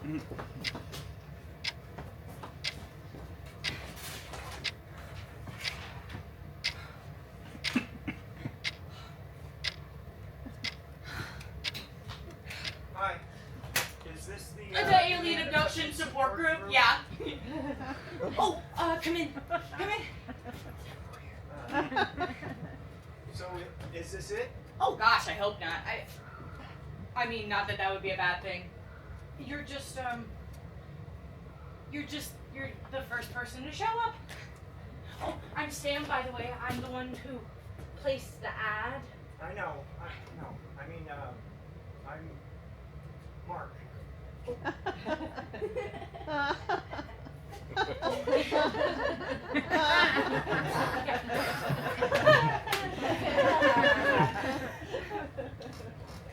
Hi. Is this the Alien Abduction Support Group? Yeah. Oh, come in. Come in. So, is this it? Oh gosh, I hope not. I mean, not that that would be a bad thing. You're you're the first person to show up. Oh, I'm Sam, by the way. I'm the one who placed the ad. I know. I mean, I'm Mark.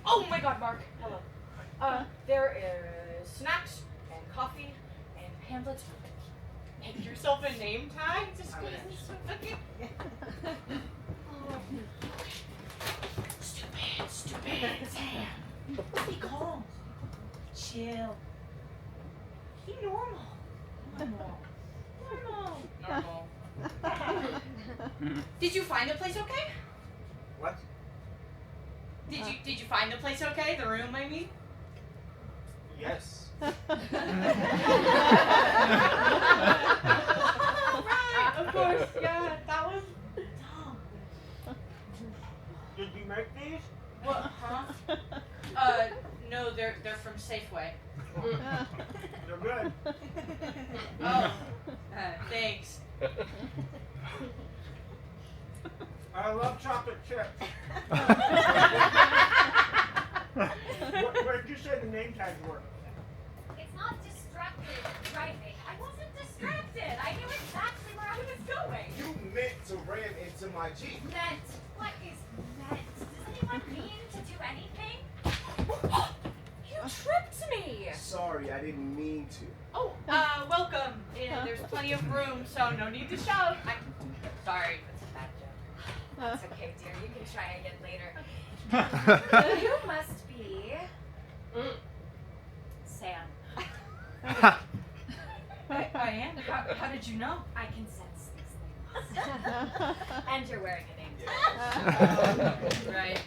Oh my God, Mark. Hello. There is snacks and coffee and pamphlets. Make yourself a name tag to squeeze this. Stupid, Sam. Be calm. Chill. Be normal. Normal. Did you find the place okay? What? Did you find the place okay? The room, I mean? Yes. Right, of course, yeah, that was dumb. Did you make these? What, huh? No, they're from Safeway. They're good. Oh, thanks. I love chocolate chips. Where did you say the name tags were? It's not distracted driving. I wasn't distracted. I knew exactly where I was going. You meant to ram into my Jeep. Meant? What is meant? Does anyone mean to do anything? You tripped me! Sorry, I didn't mean to. Oh, welcome. Yeah, there's plenty of room, so no need to shout. Sorry, that's a bad joke. It's okay, dear. You can try again later. You must be Sam. I am? How did you know? I can sense these things. And you're wearing a name tag. Right.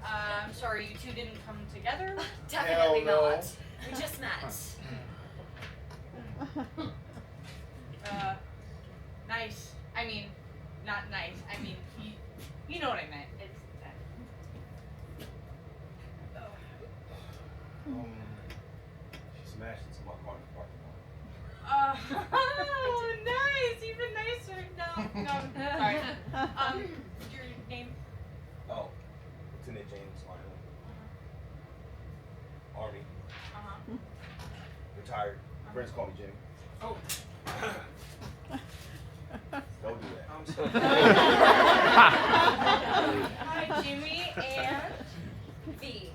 I'm sorry, you two didn't come together? Definitely Hell no. not. We just met. Nice. I mean, not nice. I mean, you know what I meant. It's She smashed into my car in the parking lot. oh, nice. Even nicer. No, sorry. Your name? Oh, Lieutenant James Lionel. Army. Retired. Friends call me Jimmy. Oh. Don't do that. I'm sorry. Hi, Jimmy and V.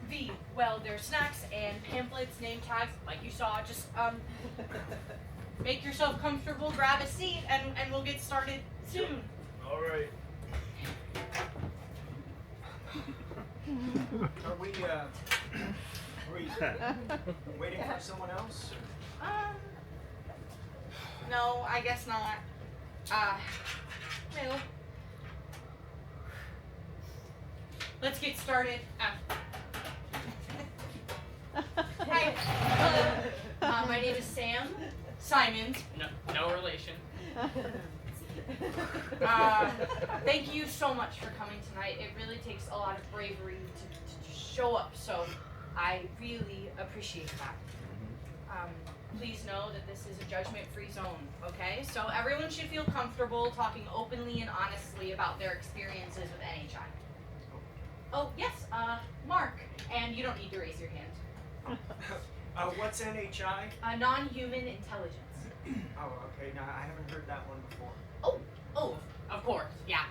V. Well, there's snacks and pamphlets, name tags, like you saw. Just make yourself comfortable, grab a seat, and we'll get started soon. All right. Are we waiting for someone else? No, I guess not. Well, let's get started. Hi. Hello. My name is Sam Simons. No relation. Thank you so much for coming tonight. It really takes a lot of bravery to show up, so I really appreciate that. Please know that this is a judgment-free zone, okay? So everyone should feel comfortable talking openly and honestly about their experiences with NHI. Oh, yes, Mark, and you don't need to raise your hand. What's NHI? Non-human intelligence. Oh, okay. No, I haven't heard that one before. Oh, of course. Yeah.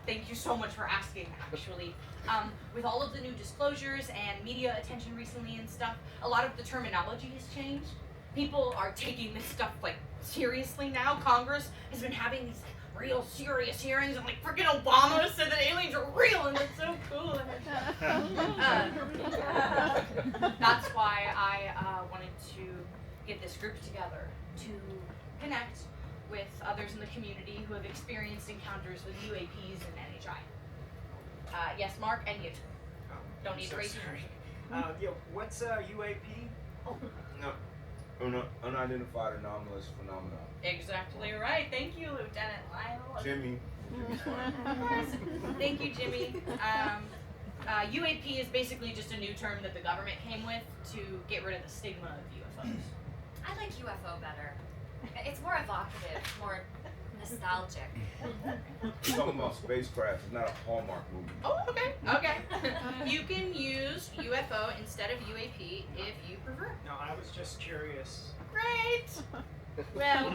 Thank you so much for asking, actually. With all of the new disclosures and media attention recently and stuff, a lot of the terminology has changed. People are taking this stuff, seriously now. Congress has been having these, real serious hearings, and, freaking Obama said that aliens are real, and it's so cool. this group together to connect with others in the community who have experienced encounters with UAPs and NHI. Yes, Mark, and you. Don't need to raise your hand. Yeah, what's UAP? No, unidentified anomalous phenomenon. Exactly right. Thank you, Lieutenant Lionel. Jimmy. Jimmy's fine. Thank you, Jimmy. UAP is basically just a new term that the government came with to get rid of the stigma of UFOs. I like UFO better. It's more evocative, more nostalgic. We're talking about spacecraft. It's not a Hallmark movie. Oh, okay. Okay. You can use UFO instead of UAP if you prefer. No, I was just curious. Great. Well,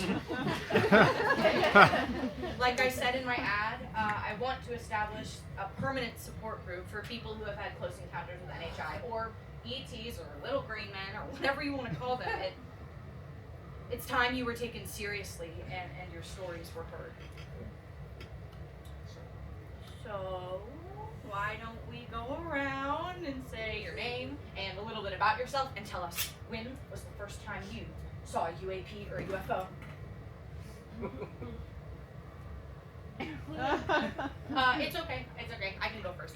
like I said in my ad, I want to establish a permanent support group for people who have had close encounters with NHI or ETs or little green men or whatever you want to call them. It's time you were taken seriously and your stories were heard. So, why don't we go around and say your name and a little bit about yourself and tell us when was the first time you saw a UAP or a UFO? It's okay. It's okay. I can go first.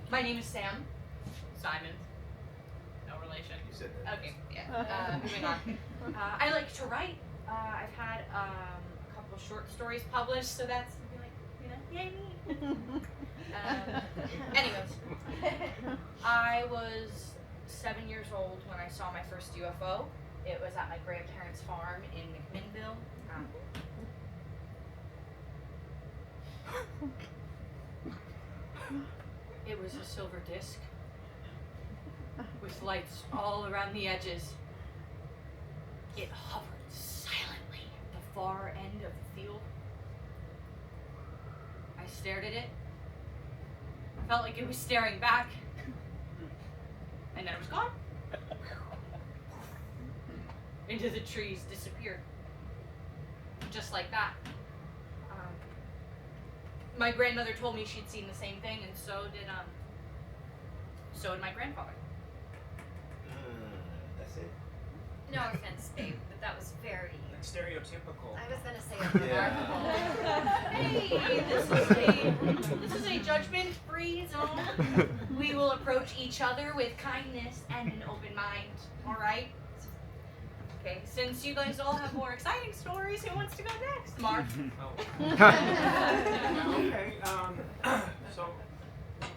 My name is Sam. Simon. No relation. You said that. Okay, yeah. Moving on. I like to write. I've had a couple short stories published, so that's like, yay me. Anyways, I was 7 years old when I saw my first UFO. It was at my grandparents' farm in McMinnville. It was a silver disc with lights all around the edges. It hovered silently at the far end of the field. I stared at it. Felt like it was staring back. And then it was gone. Into the trees, disappeared. Just like that. My grandmother told me she'd seen the same thing, and so did my grandfather. That's it. No offense, babe, but that was very. Like stereotypical. I was gonna say Yeah. remarkable. Hey, this is a judgment-free zone. We will approach each other with kindness and an open mind. All right. Okay. Since you guys all have more exciting stories, who wants to go next? Mark. Okay, so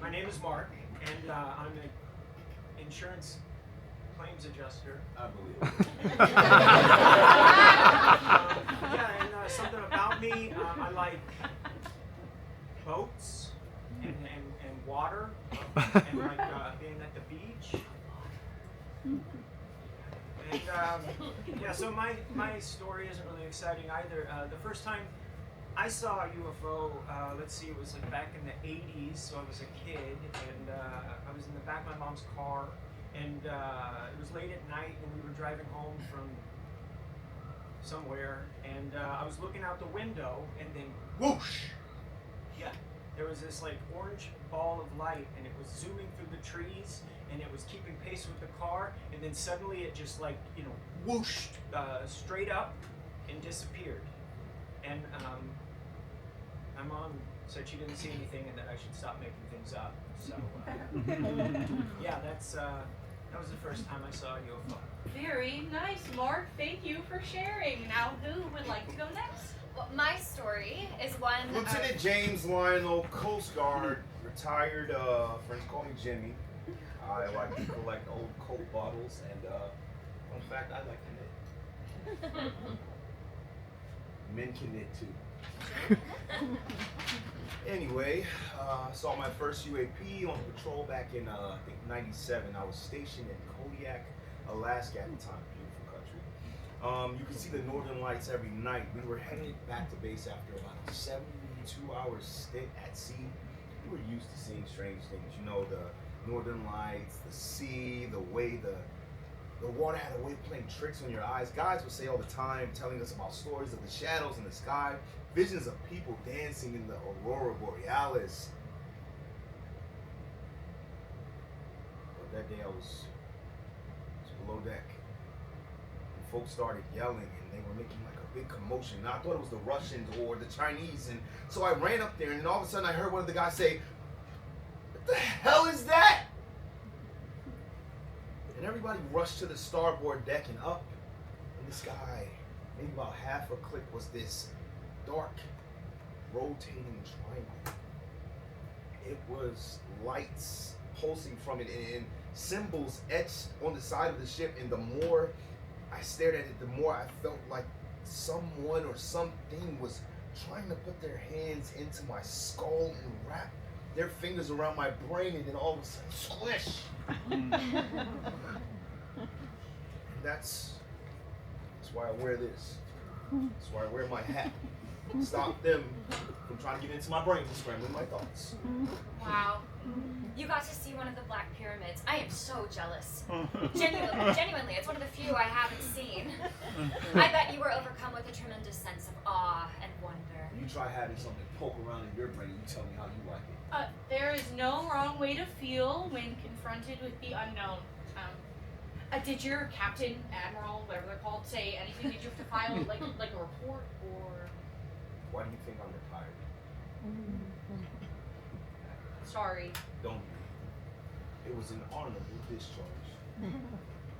my name is Mark, and I'm an insurance claims adjuster. I believe it. Yeah, and something about me, I like boats and water, and like being at the beach. And yeah, so my story isn't really exciting either. The first time I saw a UFO, let's see, it was like back in the 80s, so I was a kid, and I was in the back of my mom's car, and it was late at night, and we were driving home from somewhere, and I was looking out the window, and then whoosh! Yeah, there was this like orange ball of light, and it was zooming through the trees, and it was keeping pace with the car, and then suddenly it just like, whooshed straight up and disappeared. And my mom said she didn't see anything and that I should stop making things up. So yeah, that was the first time I saw a UFO. Very nice, Mark. Thank you for sharing. Now, who would like to go next? Well, my story is one. Lieutenant James Lionel, Coast Guard, retired. Friends call me Jimmy. I like to collect old Coke bottles, and fun fact, I like to knit. Men can knit too. Anyway, saw my first UAP on patrol back in I think '97. I was stationed in Kodiak, Alaska at the time. Beautiful country. You can see the northern lights every night. We were headed back to base after about a 72-hour stint at sea. We were used to seeing strange things. The northern lights, the sea, the way the water had a way of playing tricks on your eyes. Guys would say all the time, telling us about stories of the shadows in the sky, visions of people dancing in the aurora borealis. But that day I was below deck. And folks started yelling and they were making like a big commotion. And I thought it was the Russians or the Chinese, and so I ran up there, and then all of a sudden I heard one of the guys say, "What the hell is that?" And everybody rushed to the starboard deck and up, and this guy, maybe about half a click, was this dark, rotating triangle. It was lights pulsing from it and symbols etched on the side of the ship, and the more I stared at it, the more I felt like someone or something was trying to put their hands into my skull and wrap their fingers around my brain, and then all of a sudden, squish! And that's why I wear this. That's why I wear my hat. Stop them from trying to get into my brain and scrambling my thoughts. Wow. You got to see one of the Black Pyramids. I am so jealous. Genuinely, it's one of the few I haven't seen. I bet you were overcome with a tremendous sense of awe and wonder. You try having something poke around in your brain, you tell me how you like it. There is no wrong way to feel when confronted with the unknown. Did your captain, admiral, whatever they're called, say anything? Did you have to file like a report or? Why do you think I'm retired? Sorry. Don't you? It was an honorable discharge.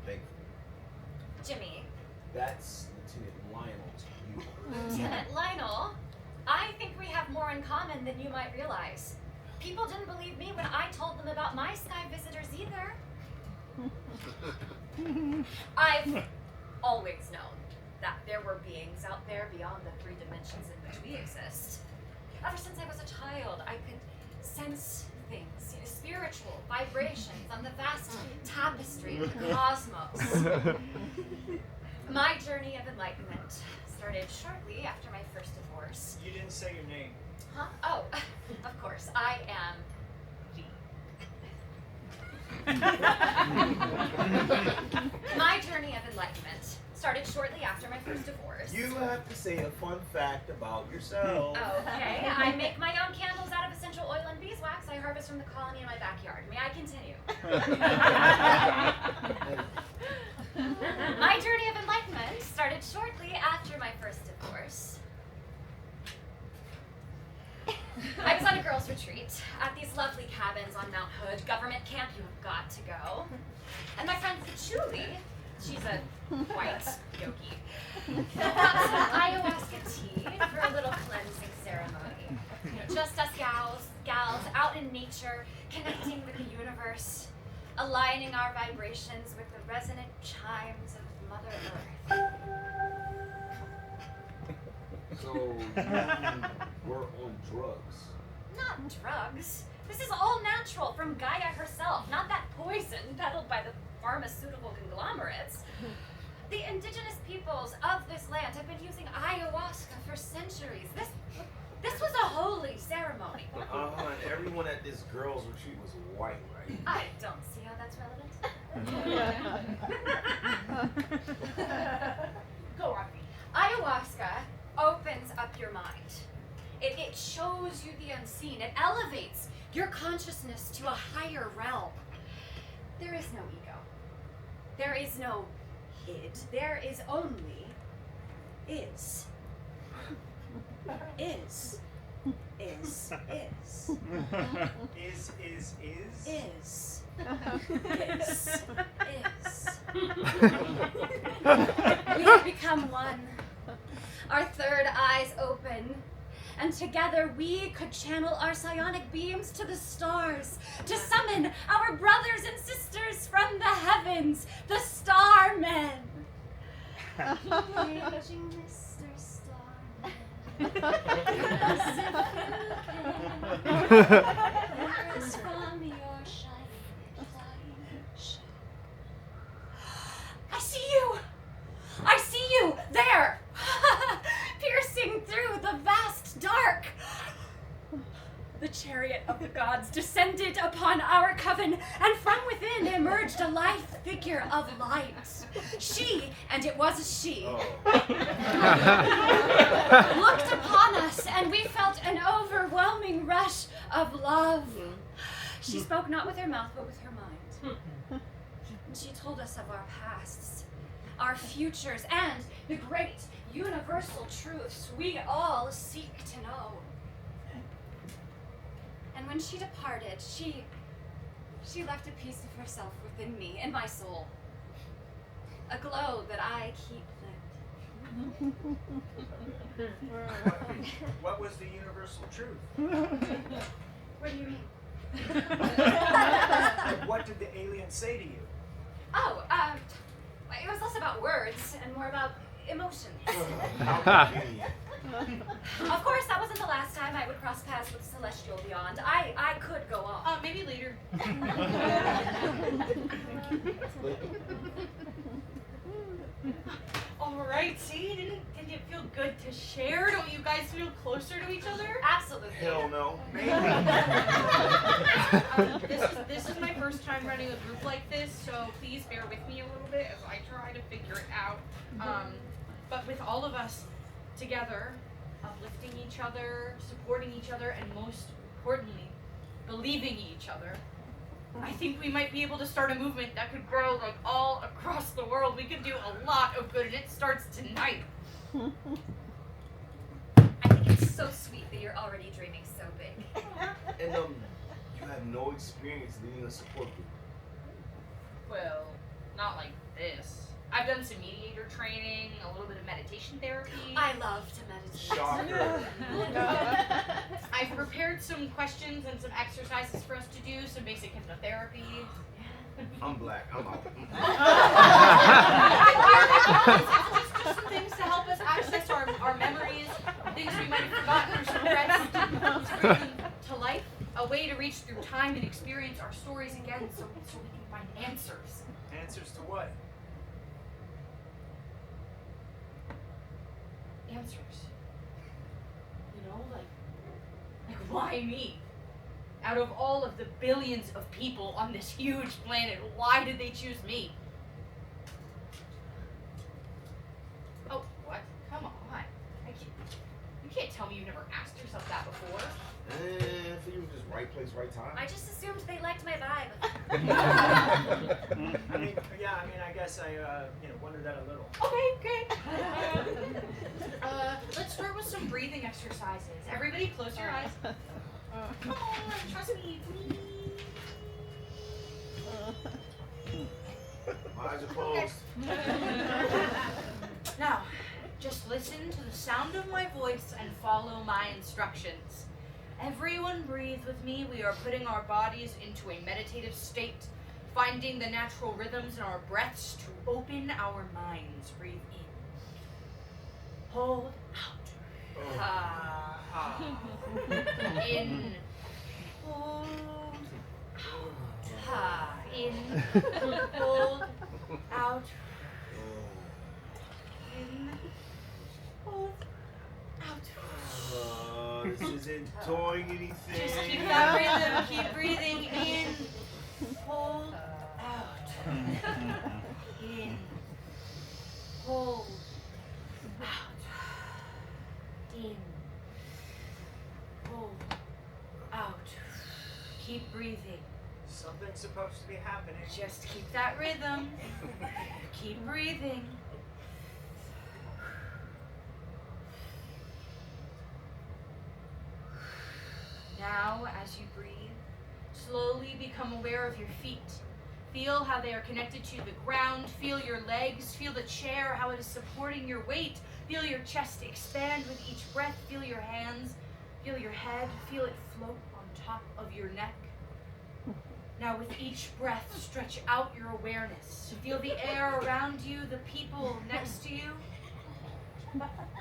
Thankfully. Jimmy. That's Lieutenant Lionel to you. Lieutenant Lionel, I think we have more in common than you might realize. People didn't believe me when I told them about my sky visitors either. I've always known that there were beings out there beyond the 3 dimensions in which we exist. Ever since I was a child, I could sense things, spiritual vibrations on the vast tapestry of the cosmos. My journey of enlightenment started shortly after my first divorce. You didn't say your name. Huh? Oh, of course, I am My journey of enlightenment started shortly after my first divorce. You have to say a fun fact about yourself. Okay, I make my own candles out of essential oil and beeswax I harvest from the colony in my backyard. May I continue? My journey of enlightenment started shortly after my first divorce. I was on a girls' retreat at these lovely cabins on Mount Hood, government camp. You have got to go. And my friend Julie, she's a white yogi, brought some ayahuasca tea for a little cleansing ceremony. Just us gals out in nature, connecting with the universe, aligning our vibrations with the resonant chimes of Mother Earth. So you were on drugs. Not drugs. This is all natural from Gaia herself, not that poison peddled by the pharmaceutical conglomerates. The indigenous peoples of this land have been using ayahuasca for centuries. This was a holy ceremony. And everyone at this girls' retreat was white, right? I don't see how that's relevant. Go on. Ayahuasca opens up your mind. It shows you the unseen. It elevates your consciousness to a higher realm. There is no ego. There is no id. There is only is. Is. Is. Is. Is. Is. Is. We have become one. Our third eyes open, and together we could channel our psionic beams to the stars to summon our brothers and sisters from the heavens, the Starmen. Paging Mr. Starman, as from your shining flying. I see you! I see you there! Piercing through the vast dark. The chariot of the gods descended upon our coven, and from within emerged a lithe figure of light. She, and it was a she, looked upon us, and we felt an overwhelming rush of love. She spoke not with her mouth, but with her mind. And she told us of our pasts, our futures, and the great universal truths we all seek to know. And when she departed, she left a piece of herself within me, in my soul. A glow that I keep lit. What was the universal truth? What do you mean? What did the alien say to you? Oh, it was less about words and more about emotions. How convenient. Of course, that wasn't the last time I would cross paths with Celestial Beyond. I could go on. Maybe later. Alright, see? Didn't it feel good to share? Don't you guys feel closer to each other? Absolutely. Hell no. This is my first time running a group like this, so please bear with me a little bit as I try to figure it out. But with all of us together, uplifting each other, supporting each other, and most importantly, believing each other, I think we might be able to start a movement that could grow like all across the world. We could do a lot of good, and it starts tonight. I think it's so sweet that you're already dreaming so big. And you have no experience leading a support group. Well, not like this. I've done some mediator training, a little bit of meditation therapy. I love to meditate. Shocker. I've prepared some questions and some exercises for us to do, some basic hypnotherapy. I'm black. I'm out. Just some things to help us access our memories, things we might have forgotten, or some regrets, to bring them to life. A way to reach through time and experience our stories again so we can find answers. Answers to what? Answers. You know, like why me? Out of all of the billions of people on this huge planet, why did they choose me? Oh, what? Come on. You can't tell me you've never asked yourself that before. I think you were just right place, right time. I just assumed they liked my vibe. I guess I wondered that a little. Okay, great. Let's start with some breathing exercises. Everybody close your eyes. Come on, trust me, please. My eyes are closed. Now, just listen to the sound of my voice and follow my instructions. Everyone breathe with me. We are putting our bodies into a meditative state, finding the natural rhythms in our breaths to open our minds. Breathe in. Hold out. In. Hold out. In. Hold out. In. Hold out. This isn't doing anything. Just keep that rhythm. Keep breathing in. Hold out. In. Hold out. In. Hold out. Keep breathing. Something's supposed to be happening. Just keep that rhythm. Keep breathing. Now, as you breathe, slowly become aware of your feet. Feel how they are connected to the ground. Feel your legs. Feel the chair, how it is supporting your weight. Feel your chest expand with each breath. Feel your hands. Feel your head. Feel it float on top of your neck. Now, with each breath, stretch out your awareness. Feel the air around you, the people next to you.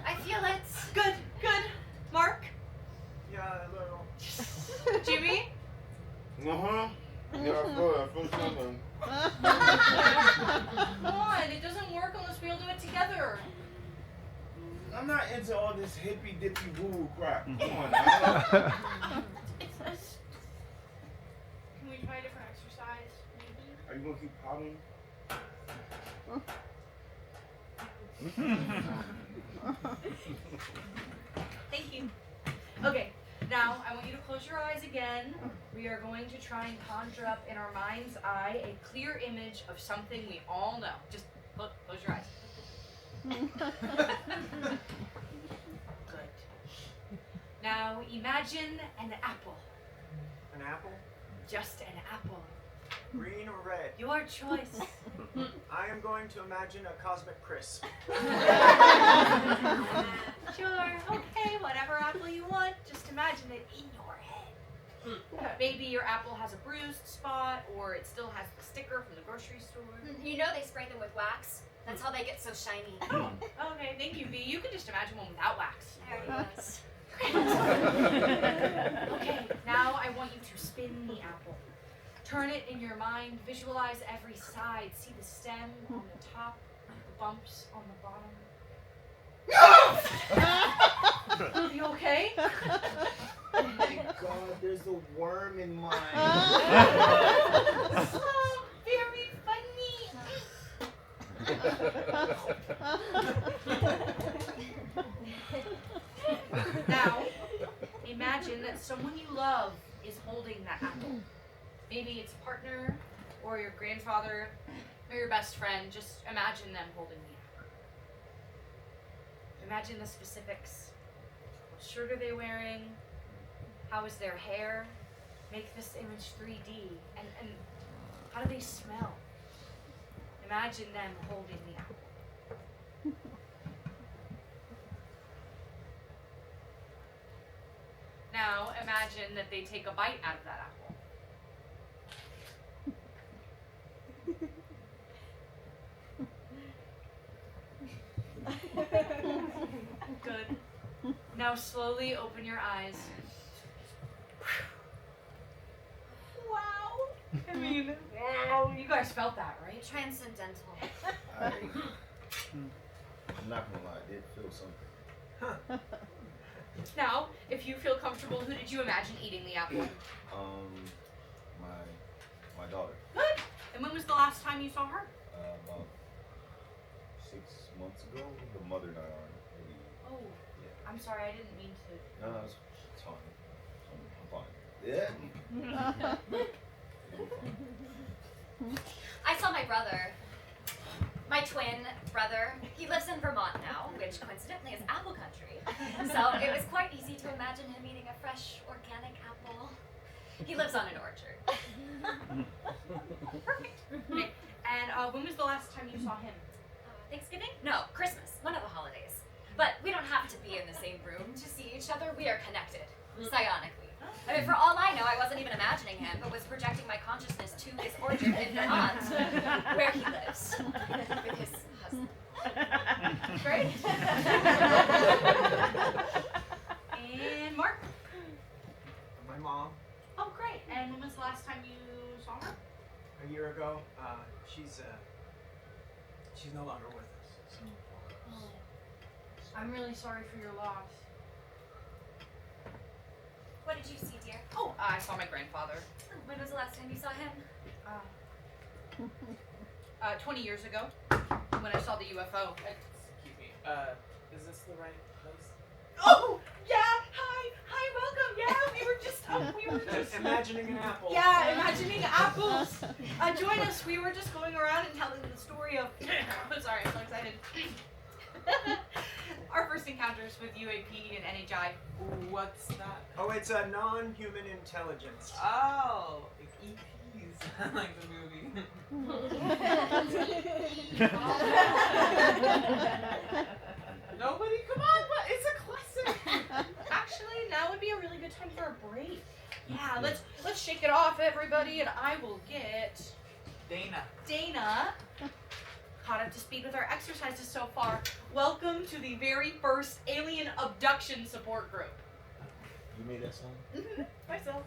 I feel it. Good, good. Mark? Yeah, a little. Jimmy? Uh-huh. Yeah, I feel something. Come on, it doesn't work unless we all do it together. I'm not into all this hippy dippy woo woo crap. Come on now. Can we try a different exercise, maybe? Are you gonna keep pouting? Thank you. Okay, now I want you to close your eyes again. We are going to try and conjure up in our mind's eye a clear image of something we all know. Just Close your eyes. Good. Now imagine an apple. An apple? Just an apple. Green or red? Your choice. I am going to imagine a cosmic crisp. Sure, okay, whatever apple you want, just imagine it in your head. Maybe your apple has a bruised spot, or it still has the sticker from the grocery store. You know they spray them with wax. That's how they get so shiny. Oh, okay, thank you, V. You can just imagine one without wax. I already was. Okay, now I want you to spin the apple. Turn it in your mind, visualize every side, see the stem on the top, the bumps on the bottom. You okay? Oh my God, there's a worm in mine. Oh, very funny. Now, imagine that someone you love is holding that apple. Maybe it's a partner, or your grandfather, or your best friend. Just imagine them holding the apple. Imagine the specifics. What shirt are they wearing? How is their hair? Make this image 3D. And how do they smell? Imagine them holding the apple. Now imagine that they take a bite out of that apple. Good. Now slowly open your eyes. Wow. I mean, wow. You guys felt that, right? Transcendental. I'm not gonna lie, I did feel something. Now, if you feel comfortable, who did you imagine eating the apple? My daughter. Good. And when was the last time you saw her? About 6 months ago, the mother died already. Oh, Yeah. I'm sorry, I didn't mean to. No, it's fine. I'm fine. Yeah. I saw my brother. My twin brother. He lives in Vermont now, which coincidentally is apple country. So it was quite easy to imagine him eating a fresh, organic apple. He lives on an orchard. Perfect. Okay. And when was the last time you saw him? Thanksgiving? No, Christmas. One of the holidays. But we don't have to be in the same room to see each other. We are connected, psionically. I mean, for all I know, I wasn't even imagining him, but was projecting my consciousness to his orchard in Vermont, where he lives with his husband. Great. And Mark? My mom, Oh, great. And when was the last time you saw her? a year ago, she's no longer with us. So. I'm really sorry for your loss. What did you see, dear? Oh, I saw my grandfather. When was the last time you saw him? 20 years ago, when I saw the UFO. Excuse me. Is this the right place? Oh, yeah. Hi, welcome. Yeah, we were just. Imagining an apple. Yeah, imagining apples. Join us. We were just going around and telling the story of. Sorry, I'm so excited. Our first encounters with UAP and NHI. What's that? Oh, it's a non-human intelligence. Oh, like EPs. Like the movie. Nobody? Come on, what? It's a classic. Actually, now would be a really good time for a break. Yeah, let's shake it off, everybody, and I will get Dana caught up to speed with our exercises so far. Welcome to the very first alien abduction support group. You made that song? Myself.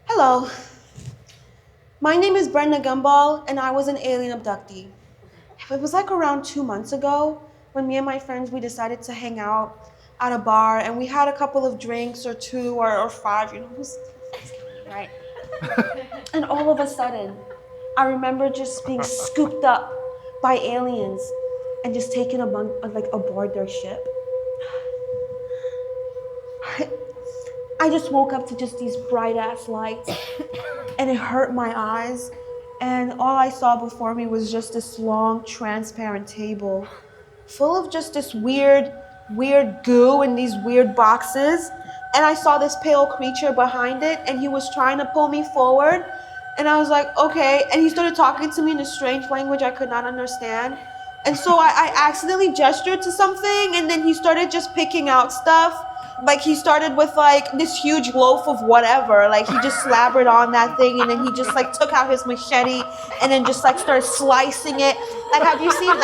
Hello. My name is Brenda Gumball, and I was an alien abductee. It was like around 2 months ago when me and my friends, we decided to hang out at a bar, and we had a couple of drinks or two or five, who's right? And all of a sudden, I remember just being scooped up by aliens and just taken aboard their ship. I just woke up to just these bright ass lights, and it hurt my eyes. And all I saw before me was just this long, transparent table full of just this weird goo in these weird boxes. And I saw this pale creature behind it, and he was trying to pull me forward. And I was like, okay. And he started talking to me in a strange language I could not understand. And so I accidentally gestured to something, and then he started just picking out stuff. Like, he started with like this huge loaf of whatever. Like, he just slabbered on that thing, and then he just like took out his machete and then just like started slicing it. Like,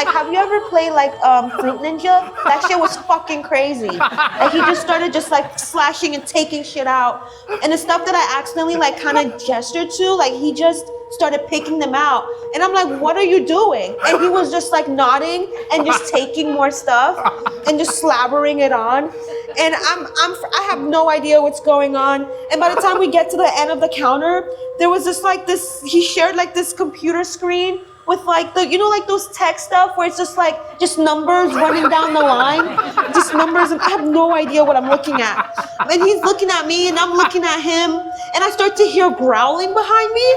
have you ever played like Fruit Ninja? That shit was fucking crazy. Like, he just started just like slashing and taking shit out. And the stuff that I accidentally like kind of gestured to, like, he just started picking them out. And I'm like, what are you doing? And he was just like nodding and just taking more stuff and just slabbering it on. And I have no idea what's going on. And by the time we get to the end of the counter, there was he shared like this computer screen with like like those tech stuff where it's just numbers running down the line, just numbers, and I have no idea what I'm looking at. And he's looking at me and I'm looking at him, and I start to hear growling behind me.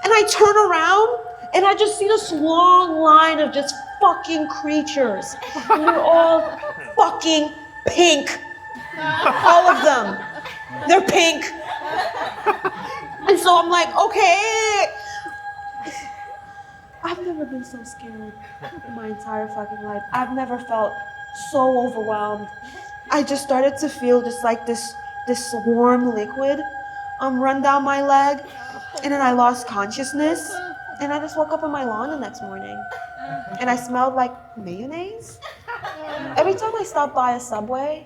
And I turn around and I just see this long line of just fucking creatures. And they're all fucking pink. All of them. They're pink. And so I'm like, okay. I've never been so scared in my entire fucking life. I've never felt so overwhelmed. I just started to feel just like this warm liquid run down my leg. And then I lost consciousness. And I just woke up on my lawn the next morning. And I smelled like mayonnaise. Every time I stop by a Subway,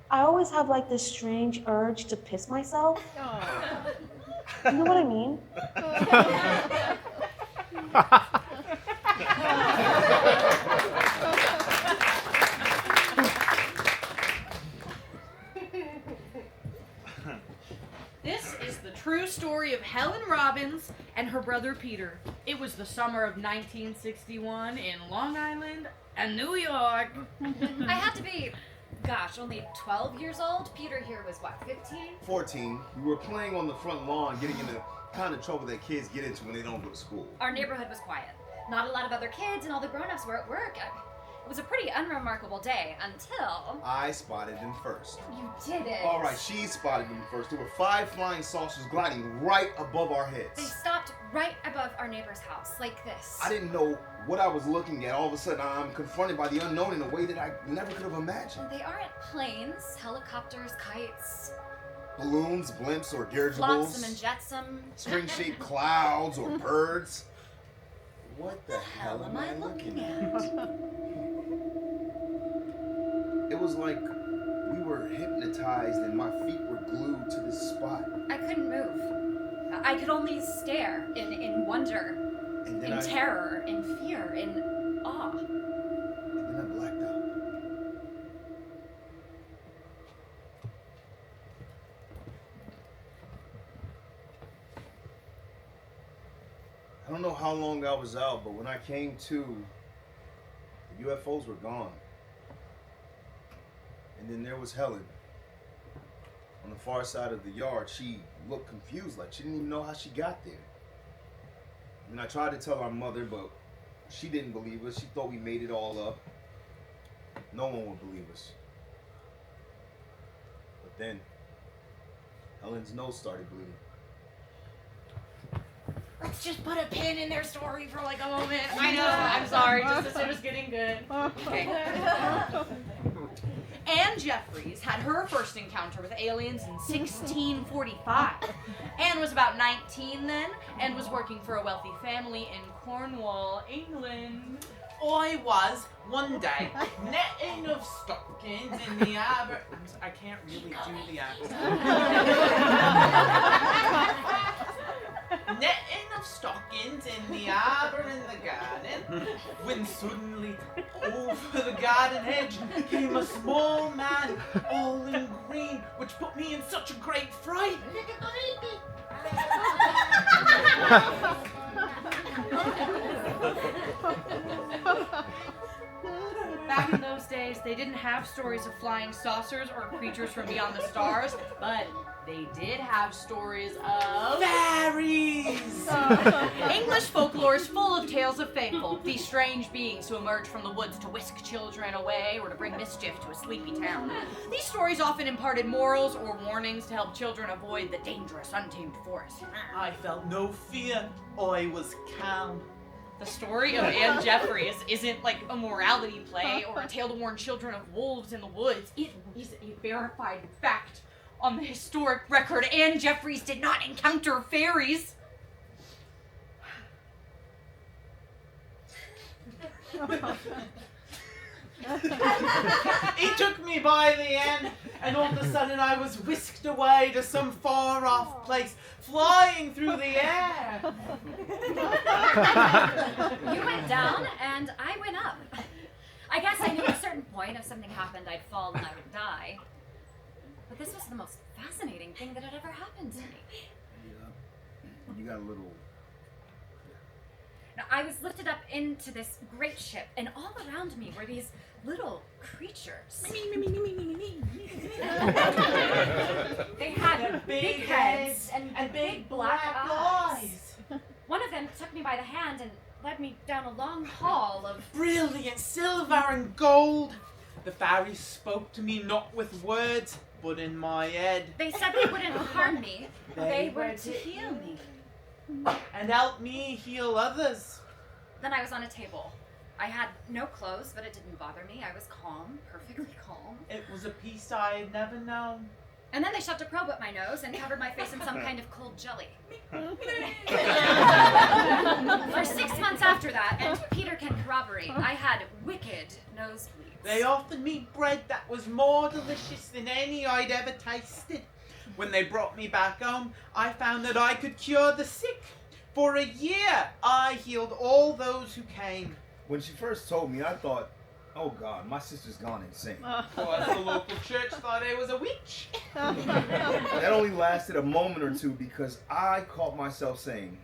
I always have like this strange urge to piss myself. You know what I mean? This is the true story of Helen Robbins and her brother Peter. It was the summer of 1961 in Long Island and New York. I had to be, only 12 years old. Peter here was what, 15? 14. We were playing on the front lawn, getting into the kind of trouble that kids get into when they don't go to school. Our neighborhood was quiet. Not a lot of other kids, and all the grown-ups were at work. It was a pretty unremarkable day until... I spotted them first. You did it. All right, she spotted them first. There were 5 flying saucers gliding right above our heads. They stopped right above our neighbor's house, like this. I didn't know what I was looking at. All of a sudden, I'm confronted by the unknown in a way that I never could have imagined. They aren't planes, helicopters, kites, balloons, blimps, or dirigibles. flotsam and jetsam. String-shaped clouds or birds. What the hell am I looking at? It was like we were hypnotized and my feet were glued to this spot. I couldn't move. I could only stare in wonder, And then in terror, in fear, in awe. And then I blacked out. I don't know how long I was out, but when I came to, the UFOs were gone. And then there was Helen. On the far side of the yard, she looked confused, like she didn't even know how she got there. And I tried to tell our mother, but she didn't believe us. She thought we made it all up. No one would believe us. But then, Helen's nose started bleeding. Let's just put a pin in their story for like a moment. I know, I'm sorry, just as it was getting good. Okay. Anne Jeffries had her first encounter with aliens in 1645. Anne was about 19 then and was working for a wealthy family in Cornwall, England. I was one day netting of stockings in the I can't really do the accent. Netting of stockings in the arbor in the garden when suddenly over the garden hedge came a small man, all in green, which put me in such a great fright. Back in those days, they didn't have stories of flying saucers or creatures from beyond the stars, but they did have stories of Fairies! English folklore is full of tales of faefolk, these strange beings who emerge from the woods to whisk children away or to bring mischief to a sleepy town. These stories often imparted morals or warnings to help children avoid the dangerous, untamed forest. I felt no fear. I was calm. The story of Anne Jeffries isn't like a morality play or a tale to warn children of wolves in the woods. It is a verified fact on the historic record. Anne Jeffries did not encounter fairies. He took me by the end, and all of a sudden I was whisked away to some far-off place, flying through the air. You went down, and I went up. I guess I knew at a certain point if something happened, I'd fall and I would die. But this was the most fascinating thing that had ever happened to me. Yeah. You got a little. Now, I was lifted up into this great ship, and all around me were these little creatures. They had big heads and big black eyes. One of them took me by the hand and led me down a long hall of Brilliant silver and gold. The fairies spoke to me not with words, but in my head. They said they wouldn't harm me. They were to heal me. And help me heal others. Then I was on a table. I had no clothes, but it didn't bother me. I was calm, perfectly calm. It was a peace I had never known. And then they shoved a probe up my nose and covered my face in some kind of cold jelly. For 6 months after that, and Peter can corroborate, I had wicked nosebleeds. They offered me bread that was more delicious than any I'd ever tasted. When they brought me back home, I found that I could cure the sick. For a year, I healed all those who came. When she first told me, I thought, oh God, my sister's gone insane. Plus, the local church thought I was a witch. That only lasted a moment or two because I caught myself saying,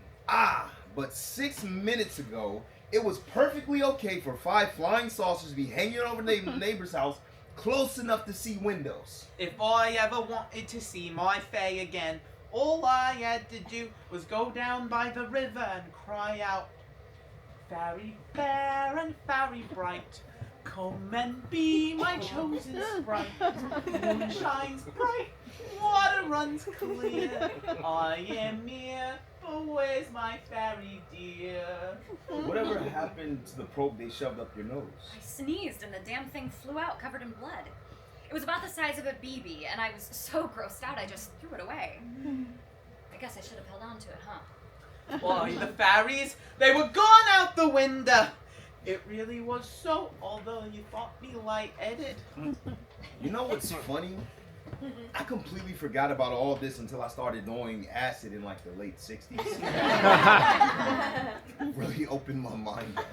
but 6 minutes ago, it was perfectly okay for 5 flying saucers to be hanging over the neighbor's house close enough to see windows. If I ever wanted to see my fae again, all I had to do was go down by the river and cry out, "Fairy fair and fairy bright, come and be my chosen sprite. Moon shines bright, water runs clear. I am here, but where's my fairy dear?" Whatever happened to the probe they shoved up your nose? I sneezed and the damn thing flew out covered in blood. It was about the size of a BB, and I was so grossed out I just threw it away. I guess I should have held on to it, huh? Why, the fairies, they were gone out the window. It really was so, although you thought me light-headed. You know what's funny? I completely forgot about all this until I started knowing acid in like the late 60s. Really opened my mind up.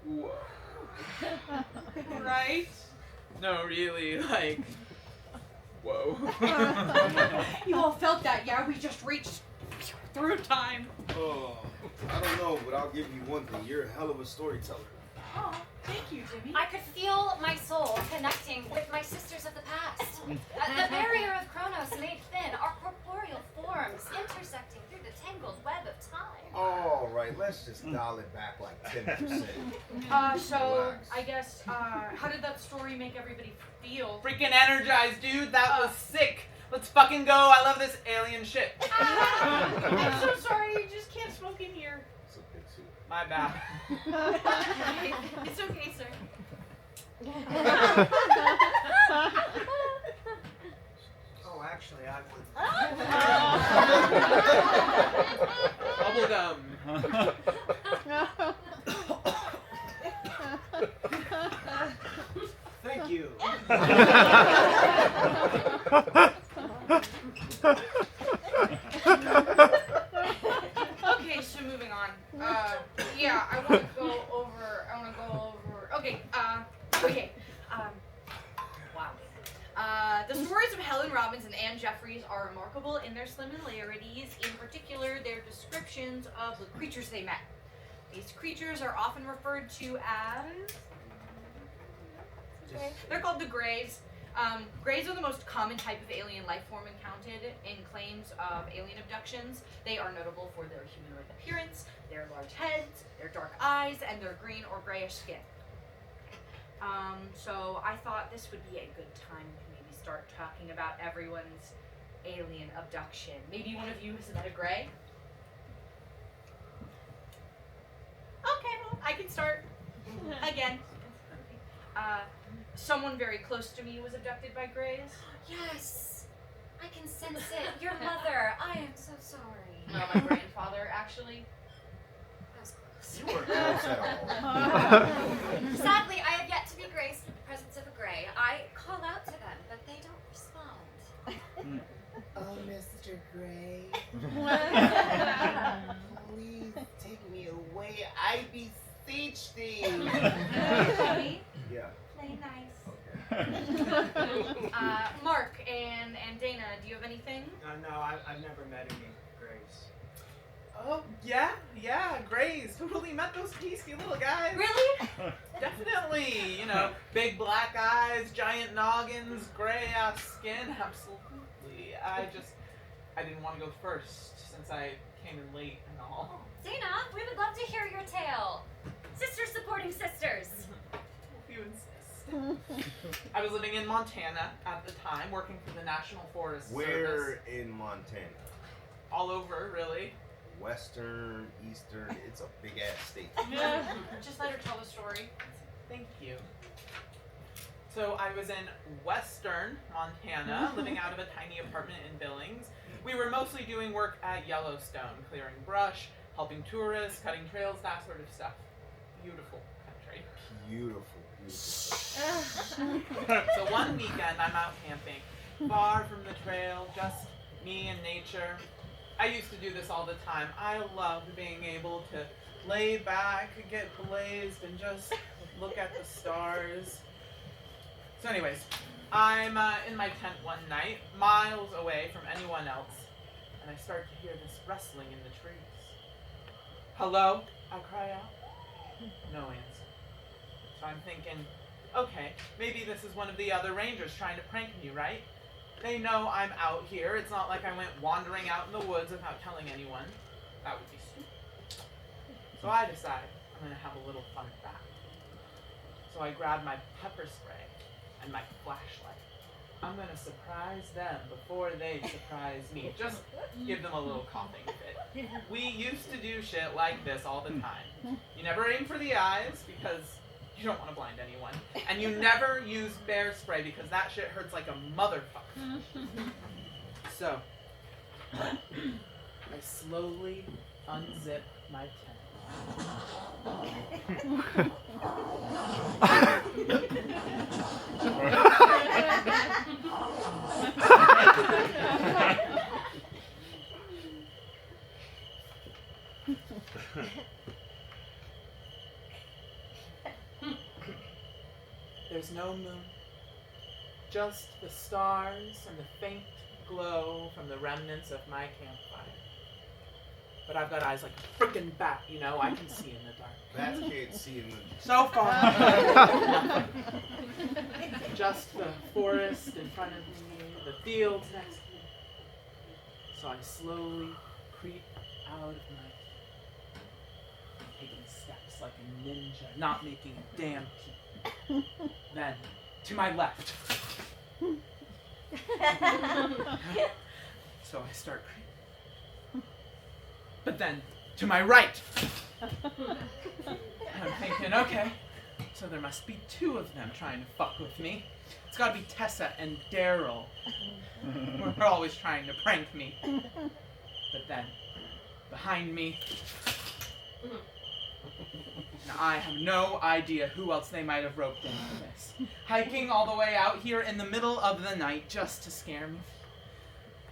Whoa. Right? No, really, like, whoa. You all felt that, yeah? We just reached through time. Oh, I don't know, but I'll give you one thing. You're a hell of a storyteller. Oh, thank you, Jimmy. I could feel my soul connecting with my sisters of the past. The barrier of Kronos made thin, our corporeal forms intersecting through the tangled web of time. All right, let's just dial it back like 10%. So, Relax. I guess, how did that story make everybody feel? Freaking energized, dude. That was sick. Let's fucking go. I love this alien shit. I'm so sorry, you just can't smoke in here. It's a big suit. My bad. It's okay, sir. Oh, actually, I would. Bubblegum. Thank you. The stories of Helen Robbins and Anne Jeffries are remarkable in their similarities, in particular their descriptions of the creatures they met. These creatures are often referred to as... They're called the Greys. Greys are the most common type of alien life form encountered in claims of alien abductions. They are notable for their humanoid appearance, their large heads, their dark eyes, and their green or grayish skin. So I thought this would be a good time to maybe start talking about everyone's alien abduction. Maybe one of you has met a Grey? Okay, well, I can start again. Someone very close to me was abducted by Greys. Yes, I can sense it. Your mother. I am so sorry. No, my grandfather, actually. That was close. You weren't close at all. Sadly, I have yet to be graced with the presence of a Grey. I call out to them, but they don't respond. Oh, Mr. Gray. Please take me away. I beseech thee. Honey, Yeah. play nice. Okay. Mark and Dana, do you have anything? No, I've never met any Grays. Oh, yeah, Grays. Totally met those tasty little guys. Really? Definitely. You know, big black eyes, giant noggins, gray ass skin. Absolutely. I didn't want to go first since I came in late and all. Dana, we would love to hear your tale. Sisters supporting sisters. If you insist. I was living in Montana at the time, working for the National Forest Service. Where in Montana? All over, really. Western, Eastern, it's a big ass state. Just let her tell the story. Thank you. So I was in Western Montana, living out of a tiny apartment in Billings. We were mostly doing work at Yellowstone, clearing brush, helping tourists, cutting trails, that sort of stuff. Beautiful country. Beautiful, beautiful. So one weekend I'm out camping, far from the trail, just me and nature. I used to do this all the time. I loved being able to lay back, get blazed, and just look at the stars. So anyways, I'm in my tent one night, miles away from anyone else, and I start to hear this rustling in the trees. Hello? I cry out. No answer. So I'm thinking, okay, maybe this is one of the other rangers trying to prank me, right? They know I'm out here. It's not like I went wandering out in the woods without telling anyone. That would be stupid. So I decide I'm gonna have a little fun back. So I grab my pepper spray and my flashlight. I'm gonna surprise them before they surprise me. Just give them a little coughing fit. We used to do shit like this all the time. You never aim for the eyes because you don't want to blind anyone. And you never use bear spray because that shit hurts like a motherfucker. So, I slowly unzip my There's no moon, just the stars and the faint glow from the remnants of my campfire. But I've got eyes like a frickin' bat, you know, I can see in the dark. Bats can't see in the... So far. Just the forest in front of me, the fields next to me. So I slowly creep out of my tent, taking steps like a ninja, not making a damn peep. Then, to my left. So I start creeping. But then, to my right. I'm thinking, okay, so there must be two of them trying to fuck with me. It's gotta be Tessa and Daryl. We're always trying to prank me. But then, behind me, now I have no idea who else they might have roped into this. Hiking all the way out here in the middle of the night just to scare me.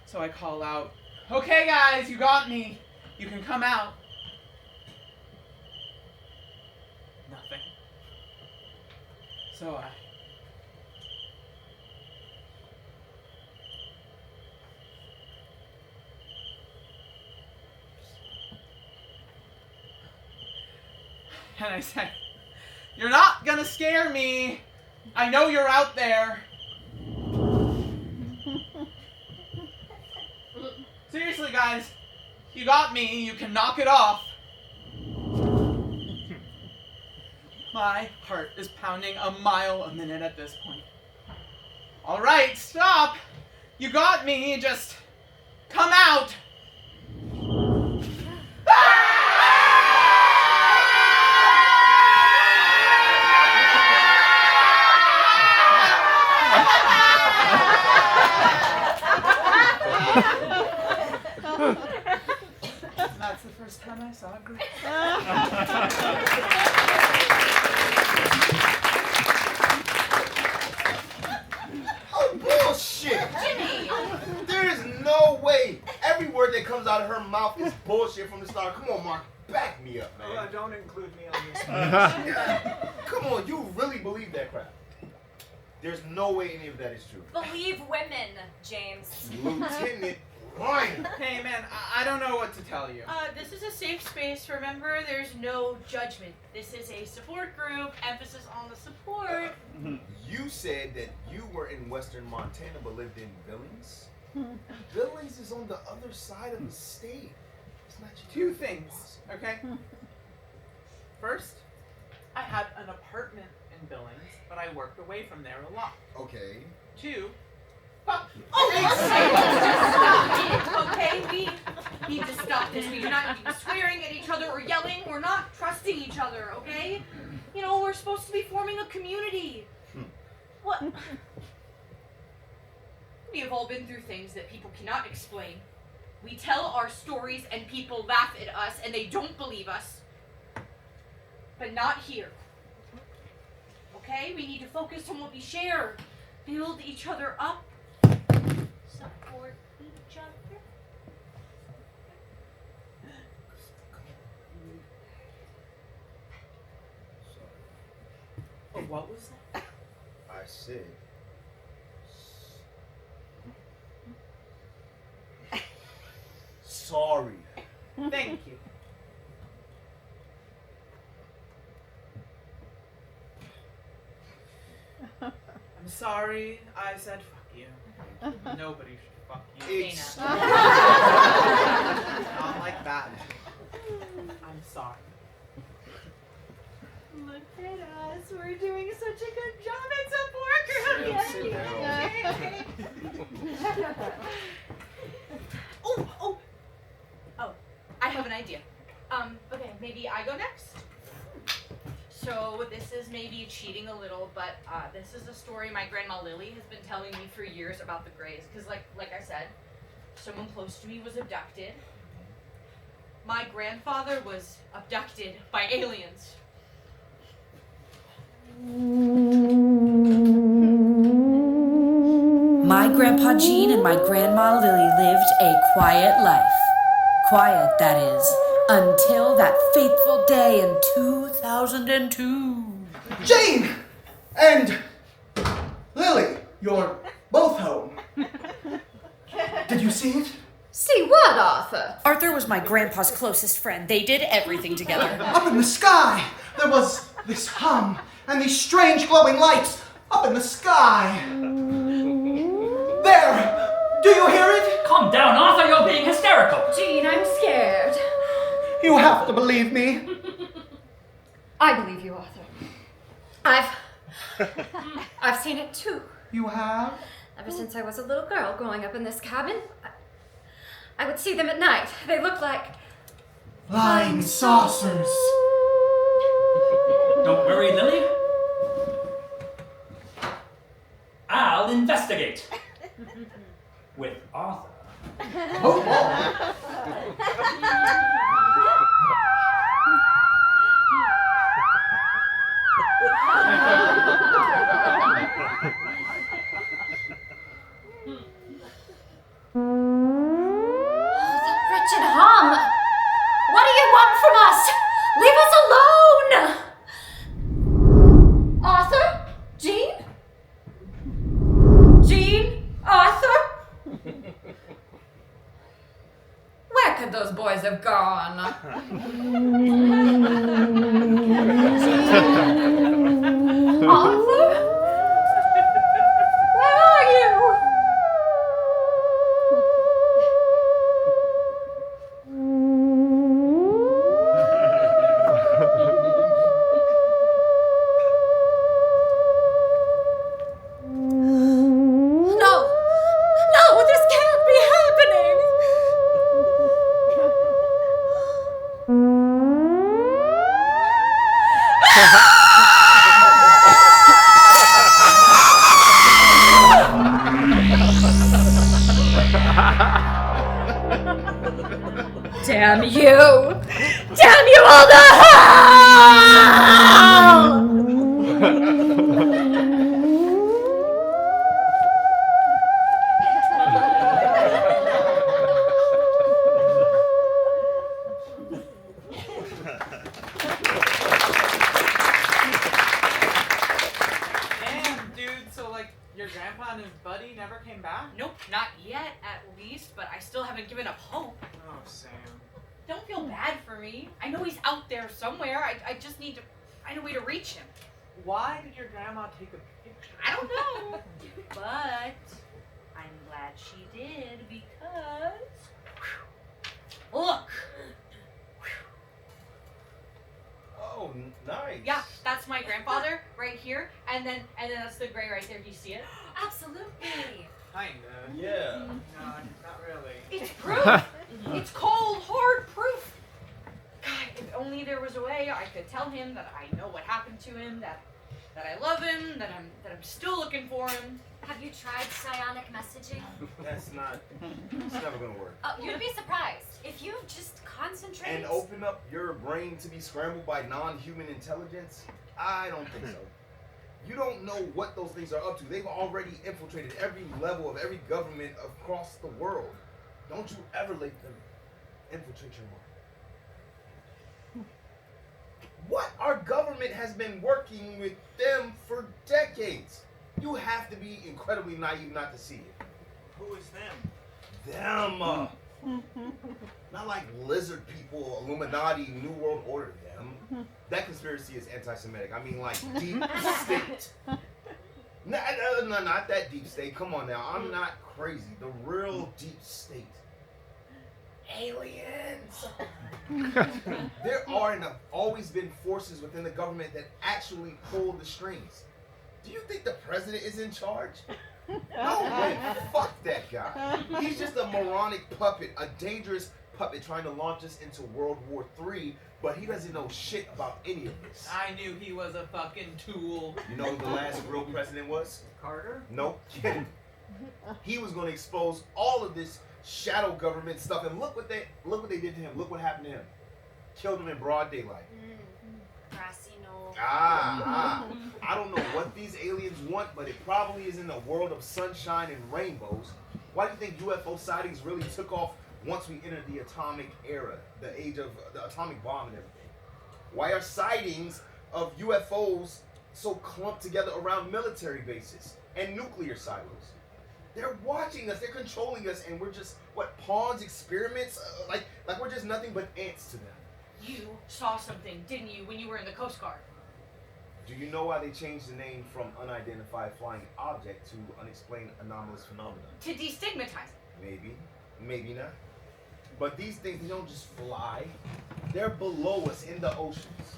So I call out, okay guys, you got me. You can come out. Nothing. So And I said, "You're not gonna scare me. I know you're out there." Seriously, guys, you got me. You can knock it off. My heart is pounding a mile a minute at this point. All right, stop. You got me. Just come out. That's the first time I saw a girl. Oh, bullshit! There is no way. Every word that comes out of her mouth is bullshit from the start. Come on, Mark. Back me up, man. Don't include me on this. Come on, you really believe that crap? There's no way any of that is true. Believe women, James. Lieutenant Ryan. Hey, man, I don't know what to tell you. This is a safe space. Remember, there's no judgment. This is a support group. Emphasis on the support. You said that you were in Western Montana but lived in Billings? Billings is on the other side of the state. It's not your Two things, okay? First, I had an apartment in Billings, but I worked away from there a lot. Okay. Two, fuck you. Okay, we need to stop this. We do not need to be swearing at each other or yelling. We're not trusting each other, okay? You know, we're supposed to be forming a community. What? We have all been through things that people cannot explain. We tell our stories and people laugh at us and they don't believe us. But not here. Okay? We need to focus on what we share. Build each other up. Support each other. Oh, what was that? I said. Sorry. Thank you. I'm sorry I said fuck you. Nobody should fuck you. It's Not like that. I'm sorry. Look at us. We're doing such a good job at support group. Sit down. Oh, I have an idea. Okay, maybe I go next. So this is maybe cheating a little, but this is a story my grandma Lily has been telling me for years about the Greys. Because like I said, someone close to me was abducted. My grandfather was abducted by aliens. My grandpa Gene and my grandma Lily lived a quiet life. Quiet, that is, until that fateful day in 2002. Jane and Lily, you're both home. Did you see it? See what, Arthur? Arthur was my grandpa's closest friend. They did everything together. Up in the sky, there was this hum and these strange glowing lights up in the sky. There! Do you hear it? Calm down, Arthur, you're being hysterical. Jean, I'm scared. You have to believe me. I believe you, Arthur. I've seen it too. You have? Ever since I was a little girl growing up in this cabin, I would see them at night. They looked like Flying saucers. Don't worry, Lily. I'll investigate. With Arthur. Oh. Wretched hum! What do you want from us? Leave us alone! Arthur? Jean? Jean? Arthur? Where could could those boys have gone? Arthur? Where are you? No! No, this can't be happening! Damn you! Damn you all to hell! Damn, dude. So, like, your grandpa and his buddy never came back? Nope, not yet at least, but I still haven't given up hope. Oh, Sam. Don't feel bad for me. I know he's out there somewhere. I just need to find a way to reach him. Why did your grandma take a picture? I don't know. But I'm glad she did because look. Oh, nice. Yeah, that's my grandfather right here, and then that's the gray right there. Do you see it? Absolutely. Kinda. Yeah. No, not really. It's proof. It's cold, hard proof. God, if only there was a way I could tell him that I know what happened to him, that I love him, that I'm still looking for him. Have you tried psionic messaging? That's not. It's never gonna work. Oh, you'd be surprised. If you just concentrate. And open up your brain to be scrambled by non-human intelligence? I don't think so. You don't know what those things are up to. They've already infiltrated every level of every government across the world. Don't you ever let them infiltrate your mind. What? Our government has been working with them for decades. You have to be incredibly naive not to see it. Who is them? Them. Not like lizard people, Illuminati, New World Order, them. That conspiracy is anti-Semitic. I mean, like, deep state. No, not that deep state. Come on now. I'm not crazy. The real deep state. Aliens. There are and have always been forces within the government that actually pull the strings. Do you think the president is in charge? No way. Fuck that guy. He's just a moronic puppet, a dangerous puppet trying to launch us into World War III, but he doesn't know shit about any of this. I knew he was a fucking tool. You know who the last real president was? Carter? Nope. He was going to expose all of this shadow government stuff, and look what they did to him. Look what happened to him. Killed him in broad daylight. Grassy knoll. I don't know what these aliens want, but it probably is in a world of sunshine and rainbows. Why do you think UFO sightings really took off once we entered the atomic era, the age of the atomic bomb and everything? Why are sightings of UFOs so clumped together around military bases and nuclear silos? They're watching us, they're controlling us, and we're just, what, pawns, experiments? Like we're just nothing but ants to them. You saw something, didn't you, when you were in the Coast Guard? Do you know why they changed the name from unidentified flying object to unexplained anomalous phenomena? To destigmatize it. Maybe, maybe not. But these things, they don't just fly. They're below us in the oceans.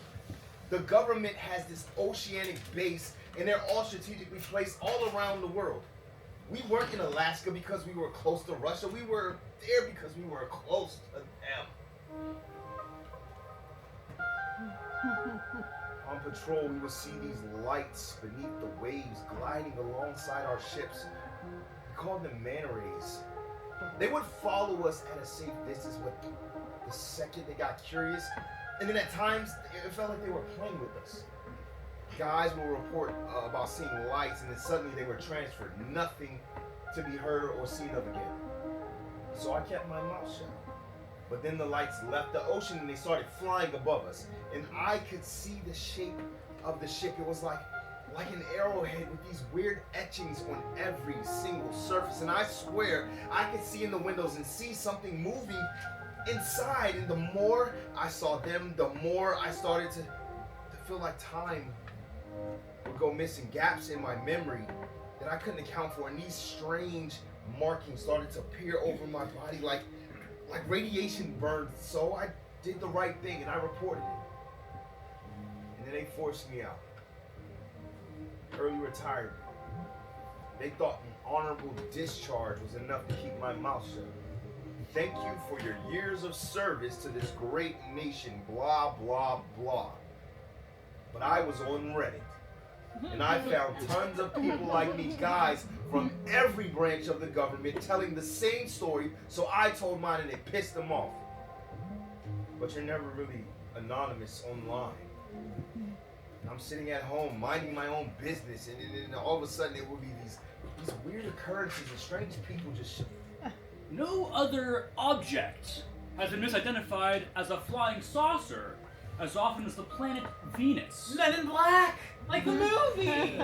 The government has this oceanic base, and they're all strategically placed all around the world. We weren't in Alaska because we were close to Russia. We were there because we were close to them. On patrol, we would see these lights beneath the waves gliding alongside our ships. We called them manta rays. They would follow us at a safe distance, but the second they got curious, and then at times it felt like they were playing with us. Guys will report about seeing lights, and then suddenly they were transferred. Nothing to be heard or seen of again. So I kept my mouth shut. But then the lights left the ocean and they started flying above us. And I could see the shape of the ship. It was like an arrowhead with these weird etchings on every single surface. And I swear, I could see in the windows and see something moving inside. And the more I saw them, the more I started to feel like time would go missing, gaps in my memory that I couldn't account for. And these strange markings started to appear over my body like radiation burned. So I did the right thing and I reported it. And then they forced me out. Early retirement. They thought an honorable discharge was enough to keep my mouth shut. Thank you for your years of service to this great nation, blah, blah, blah. But I was on Reddit, and I found tons of people like me, guys from every branch of the government, telling the same story, so I told mine and it pissed them off. But you're never really anonymous online. I'm sitting at home, minding my own business, and all of a sudden there will be these weird occurrences and strange people just No other object has been misidentified as a flying saucer as often as the planet Venus. Men in Black, like the movie.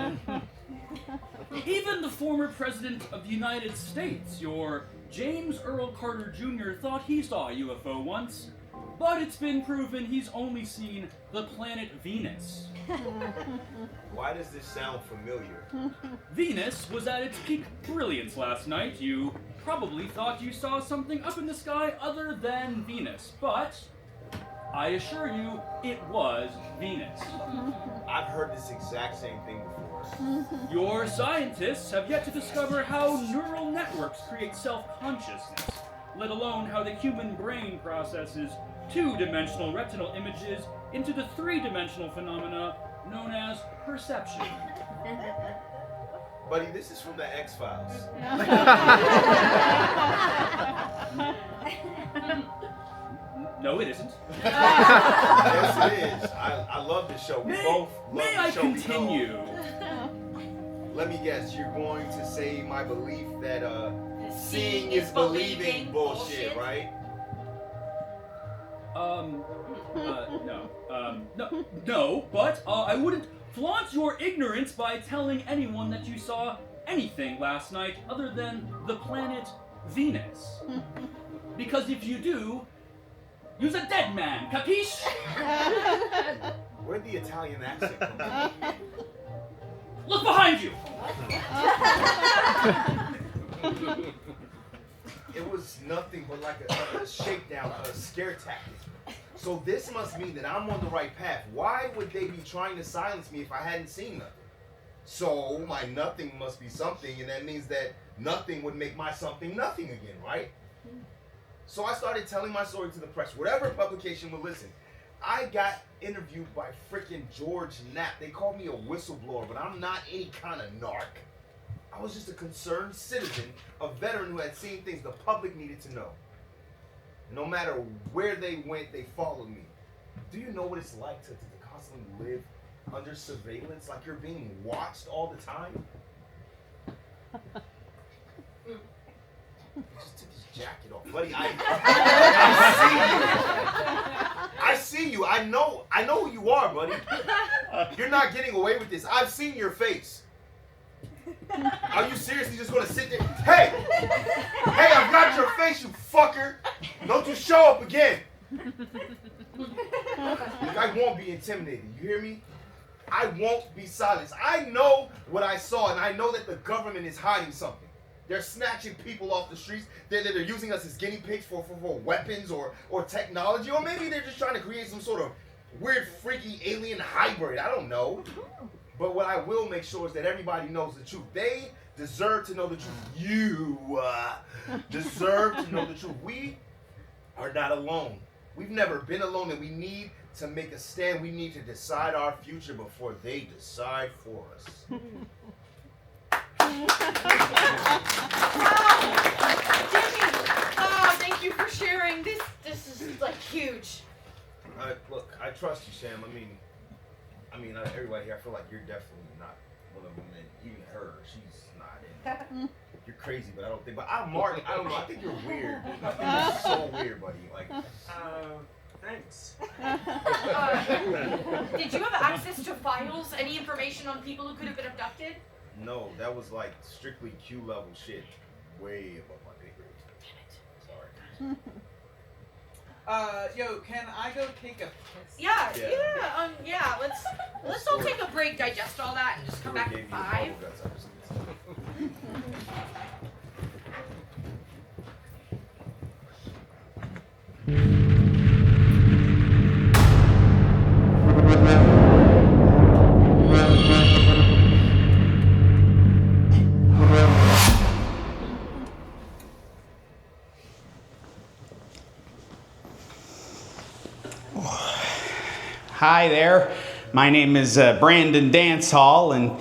Even the former president of the United States, your James Earl Carter Jr., thought he saw a UFO once, but it's been proven he's only seen the planet Venus. Why does this sound familiar? Venus was at its peak brilliance last night. You probably thought you saw something up in the sky other than Venus, but I assure you, it was Venus. I've heard this exact same thing before. Your scientists have yet to discover how neural networks create self-consciousness, let alone how the human brain processes two-dimensional retinal images into the three-dimensional phenomena known as perception. Buddy, this is from the X-Files. No, it isn't. Yes, it is. I love this show. We both love May the I show. continue? Let me guess, you're going to say my belief that seeing is believing bullshit, right? No, but I wouldn't flaunt your ignorance by telling anyone that you saw anything last night other than the planet Venus. Because if you do, you's a dead man, capiche? Where'd the Italian accent come from? Look behind you! It was nothing but like a shakedown, a scare tactic. So this must mean that I'm on the right path. Why would they be trying to silence me if I hadn't seen nothing? So my nothing must be something, and that means that nothing would make my something nothing again, right? So I started telling my story to the press, whatever publication would listen. I got interviewed by frickin' George Knapp. They called me a whistleblower, but I'm not any kind of narc. I was just a concerned citizen, a veteran who had seen things the public needed to know. No matter where they went, they followed me. Do you know what it's like to constantly live under surveillance, like you're being watched all the time? He just took his jacket off. Buddy, I see you. I know who you are, buddy. You're not getting away with this. I've seen your face. Are you seriously just gonna sit there? Hey, I've got your face, you fucker. Don't you show up again. Look, I won't be intimidated. You hear me? I won't be silenced. I know what I saw, and I know that the government is hiding something. They're snatching people off the streets. They're using us as guinea pigs for weapons or technology, or maybe they're just trying to create some sort of weird, freaky alien hybrid. I don't know. But what I will make sure is that everybody knows the truth. They deserve to know the truth. You deserve to know the truth. We are not alone. We've never been alone, and we need to make a stand. We need to decide our future before they decide for us. Oh, thank you for sharing. This is like huge. Look, I trust you, Sam. I mean, everybody here, I feel like you're definitely not one of them, and even her, she's not. And you're crazy, but I don't think. But Mark, I don't know. I think you're weird. I think you're so weird, buddy. Like. Thanks. Did you have access to files? Any information on people who could have been abducted? No, that was like strictly Q level shit, way above my pay grade. Sorry. Yo, can I go take a piss? Yeah. Let's all take a break, digest all that, and just come back at 5. Hi there, my name is Brandon Dancehall, and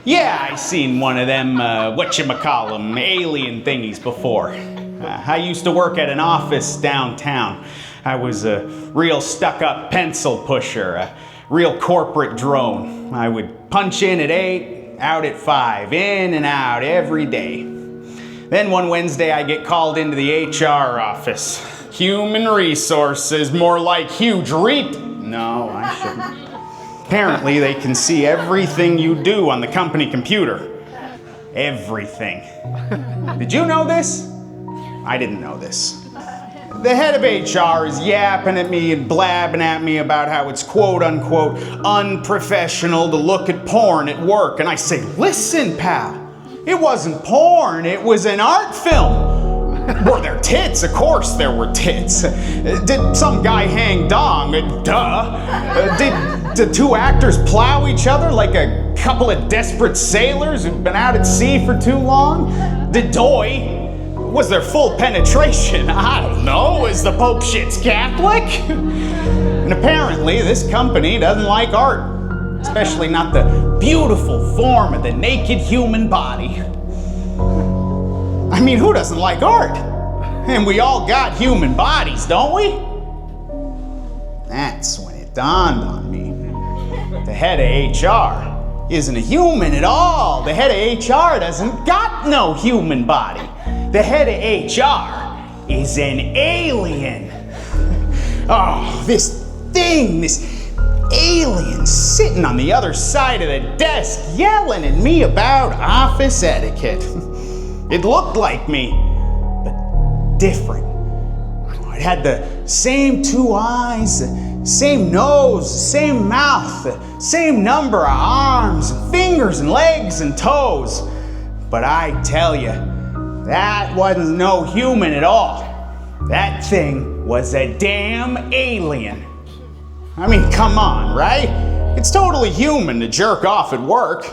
yeah, I seen one of them, whatchamacallem, alien thingies before. I used to work at an office downtown. I was a real stuck-up pencil pusher, a real corporate drone. I would punch in at 8, out at 5, in and out every day. Then one Wednesday I get called into the HR office. Human resources, more like huge No, I shouldn't. Apparently, they can see everything you do on the company computer. Everything. Did you know this? I didn't know this. The head of HR is yapping at me and blabbing at me about how it's quote-unquote unprofessional to look at porn at work. And I say, listen, pal, it wasn't porn, it was an art film. Were there tits? Of course there were tits. Did some guy hang dong? Duh. Did the two actors plow each other like a couple of desperate sailors who'd been out at sea for too long? Was there full penetration? I don't know. Is the Pope shits Catholic? And apparently this company doesn't like art, especially not the beautiful form of the naked human body. I mean, who doesn't like art? And we all got human bodies, don't we? That's when it dawned on me. The head of HR isn't a human at all. The head of HR doesn't got no human body. The head of HR is an alien. Oh, this alien sitting on the other side of the desk yelling at me about office etiquette. It looked like me, but different. It had the same 2 eyes, the same nose, the same mouth, the same number of arms, and fingers, and legs, and toes. But I tell you, that wasn't no human at all. That thing was a damn alien. I mean, come on, right? It's totally human to jerk off at work.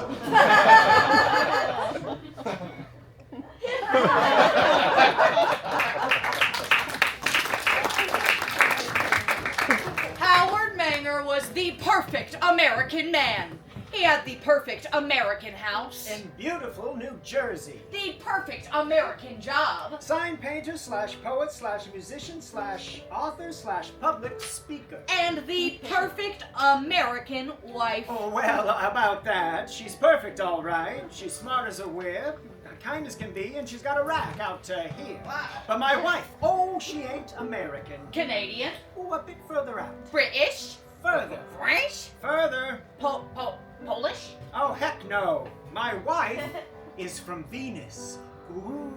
Howard Manger was the perfect American man. He had the perfect American house. In beautiful New Jersey. The perfect American job. Sign painter / poet / musician / author / public speaker. And the perfect American wife. Oh, well, about that. She's perfect, all right. She's smart as a whip, kind as can be, and she's got a rack out here. Wow. But my wife, oh, she ain't American. Canadian. Oh, a bit further out. British. Further. French. Further. Polish? Oh, heck no. My wife is from Venus. Ooh.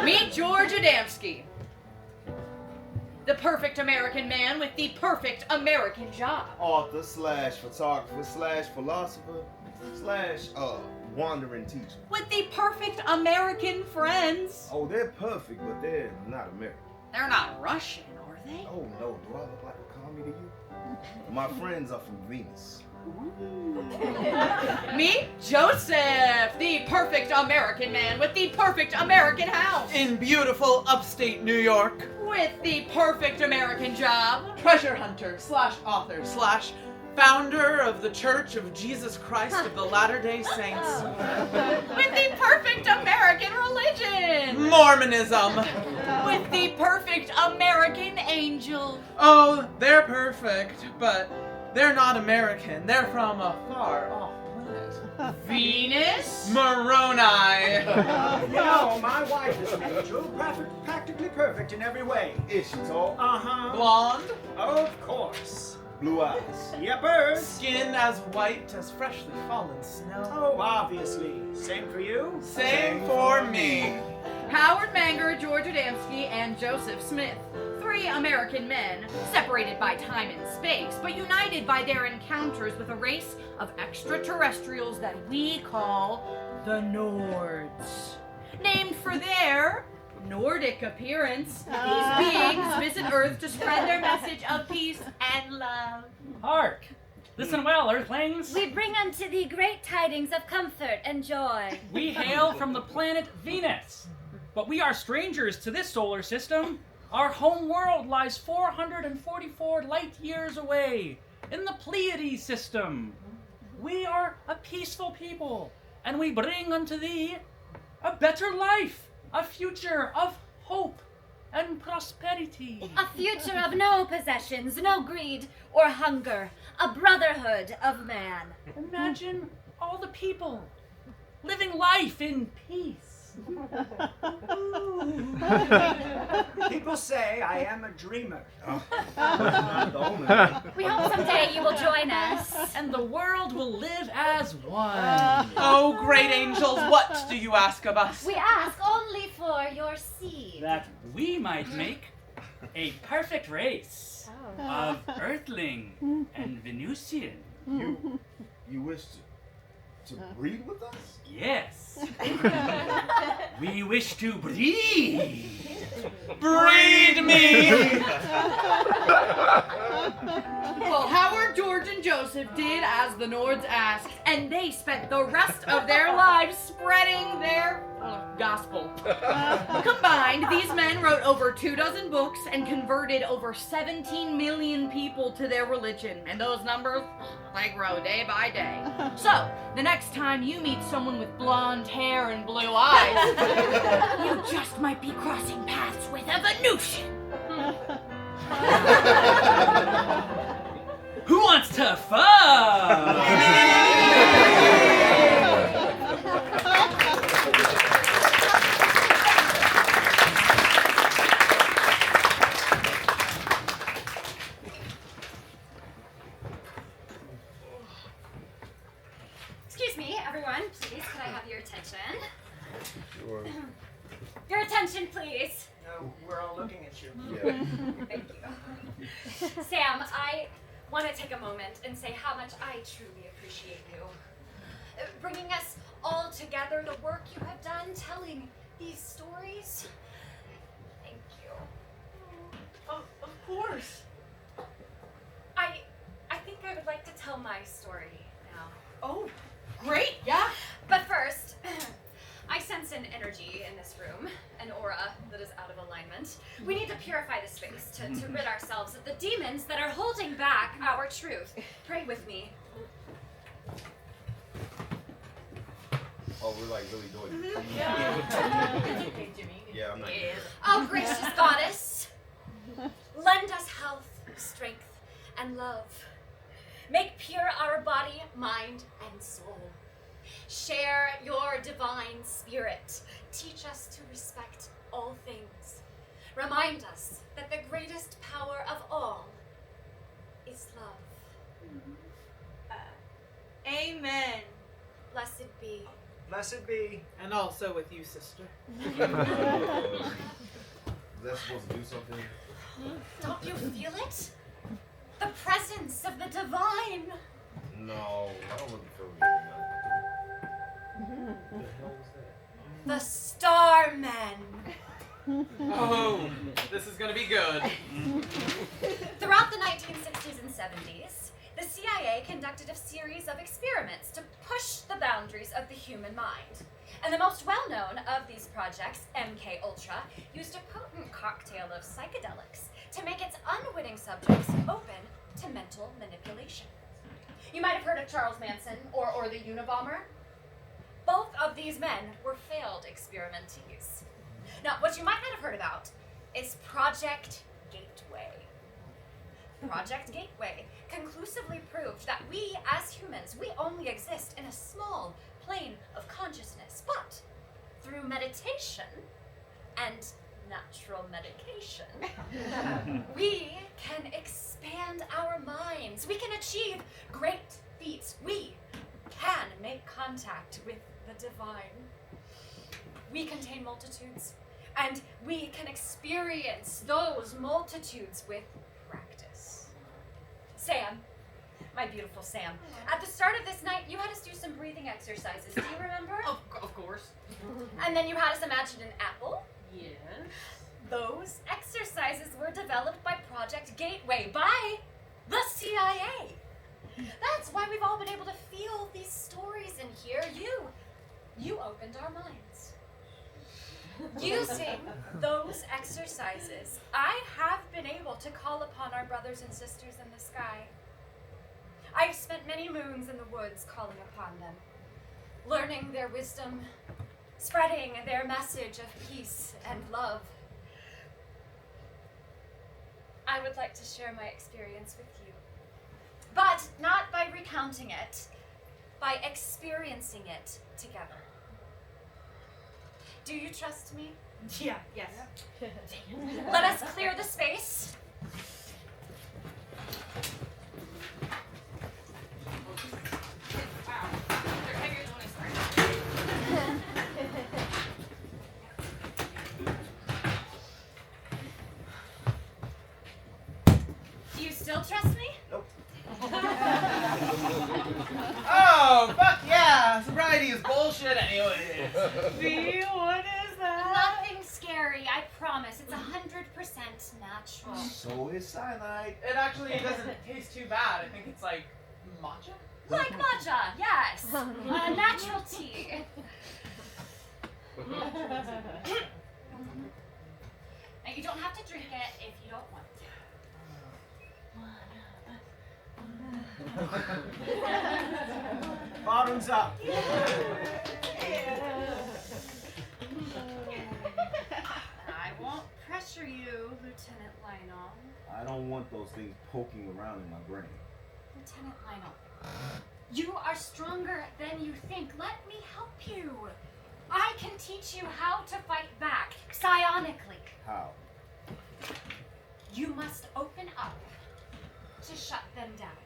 Meet George Adamski. The perfect American man with the perfect American job. Author / photographer / philosopher / wandering teacher. With the perfect American friends. Oh, they're perfect, but they're not American. They're not Russian, are they? Oh no, do I look like a commie to you? My friends are from Venus. Meet Joseph, the perfect American man with the perfect American house. In beautiful upstate New York. With the perfect American job. Treasure hunter / author / founder of the Church of Jesus Christ of the Latter-day Saints. With the perfect American religion. Mormonism. With the perfect American angel. Oh, they're perfect, but they're not American. They're from a far-off planet. Venus? Moroni. You know, my wife is an angel, practically perfect in every way. Is she tall? Uh-huh. Blonde. Of course. Blue eyes. Yepers. Skin as white as freshly fallen snow. Oh, obviously. Same for you? Same for me. Howard Manger, George Adamski, and Joseph Smith. 3 American men, separated by time and space, but united by their encounters with a race of extraterrestrials that we call the Nords. Named for their Nordic appearance, these beings visit Earth to spread their message of peace and love. Hark! Listen well, Earthlings. We bring unto thee great tidings of comfort and joy. We hail from the planet Venus, but we are strangers to this solar system. Our home world lies 444 light years away in the Pleiades system. We are a peaceful people, and we bring unto thee a better life, a future of hope and prosperity. A future of no possessions, no greed or hunger, a brotherhood of man. Imagine all the people living life in peace. People say I am a dreamer. We hope someday you will join us. And the world will live as one. Oh, great angels, what do you ask of us? We ask only for your seed. That we might make a perfect race of Earthling and Venusian. You wish to breed with us? Yes. We wish to breed. Breed me! Well, Howard, George, and Joseph did as the Nords asked, and they spent the rest of their lives spreading their gospel. Combined, these men wrote over 24 books and converted over 17 million people to their religion, and those numbers, they grow day by day. So, the next time you meet someone with blonde hair and blue eyes, you just might be crossing paths with a Venusian. Who wants to fuck? Excuse me, everyone. Please, could I have your attention? Sure. Your attention, please. No, we're all looking at you. Yeah. Thank you. Sam, I want to take a moment and say how much I truly appreciate you. Bringing us all together, the work you have done, telling these stories. Thank you. Of course. I think I would like to tell my story now. Oh, great, yeah. But first, I sense an energy in this room, an aura that is out of alignment. We need to purify the space to rid ourselves of the demons that are holding back our truth. Pray with me. Oh, we're like really doing it. Yeah. It's okay, Jimmy. Yeah, I'm not. Oh, gracious goddess, lend us health, strength, and love. Make pure our body, mind, and soul. Share your divine spirit. Teach us to respect all things. Remind us that the greatest power of all is love. Amen. Blessed be. Blessed be. And also with you, sister. Is that supposed to do something? Don't you feel it? The presence of the divine. No, I don't really feel it. What the hell was that? The Starmen. Oh, this is gonna be good. Throughout the 1960s and 70s, the CIA conducted a series of experiments to push the boundaries of the human mind. And the most well-known of these projects, MK Ultra, used a potent cocktail of psychedelics to make its unwitting subjects open to mental manipulation. You might have heard of Charles Manson or the Unabomber. Both of these men were failed experimentees. Now, what you might not have heard about is Project Gateway. Project Gateway conclusively proved that we, as humans, we only exist in a small plane of consciousness, but through meditation and natural medication, we can expand our minds. We can achieve great feats. We can make contact with the divine. We contain multitudes, And we can experience those multitudes with practice. Sam, my beautiful Sam, at the start of this night, you had us do some breathing exercises. Do you remember? Of course. And then you had us imagine an apple. Yes. Those exercises were developed by Project Gateway, by the CIA. That's why we've all been able to feel these stories in here. You opened our minds. Using those exercises, I have been able to call upon our brothers and sisters in the sky. I've spent many moons in the woods calling upon them, learning their wisdom, spreading their message of peace and love. I would like to share my experience with you, but not by recounting it, by experiencing it together. Do you trust me? Yeah, yes. Let us clear the space. Wow. They're heavier than I started. Do you still trust me? Nope. Oh, fuck yeah! Sobriety is bullshit anyway. See, what is that? Nothing scary, I promise. It's 100% natural. So is cyanide. It actually doesn't taste too bad. I think it's like matcha? Like matcha, yes. Natural tea. Now, you don't have to drink it if you don't want to. Bottoms up. I won't pressure you, Lieutenant Lionel. I don't want those things poking around in my brain. Lieutenant Lionel, you are stronger than you think. Let me help you. I can teach you how to fight back, psionically. How? You must open up to shut them down.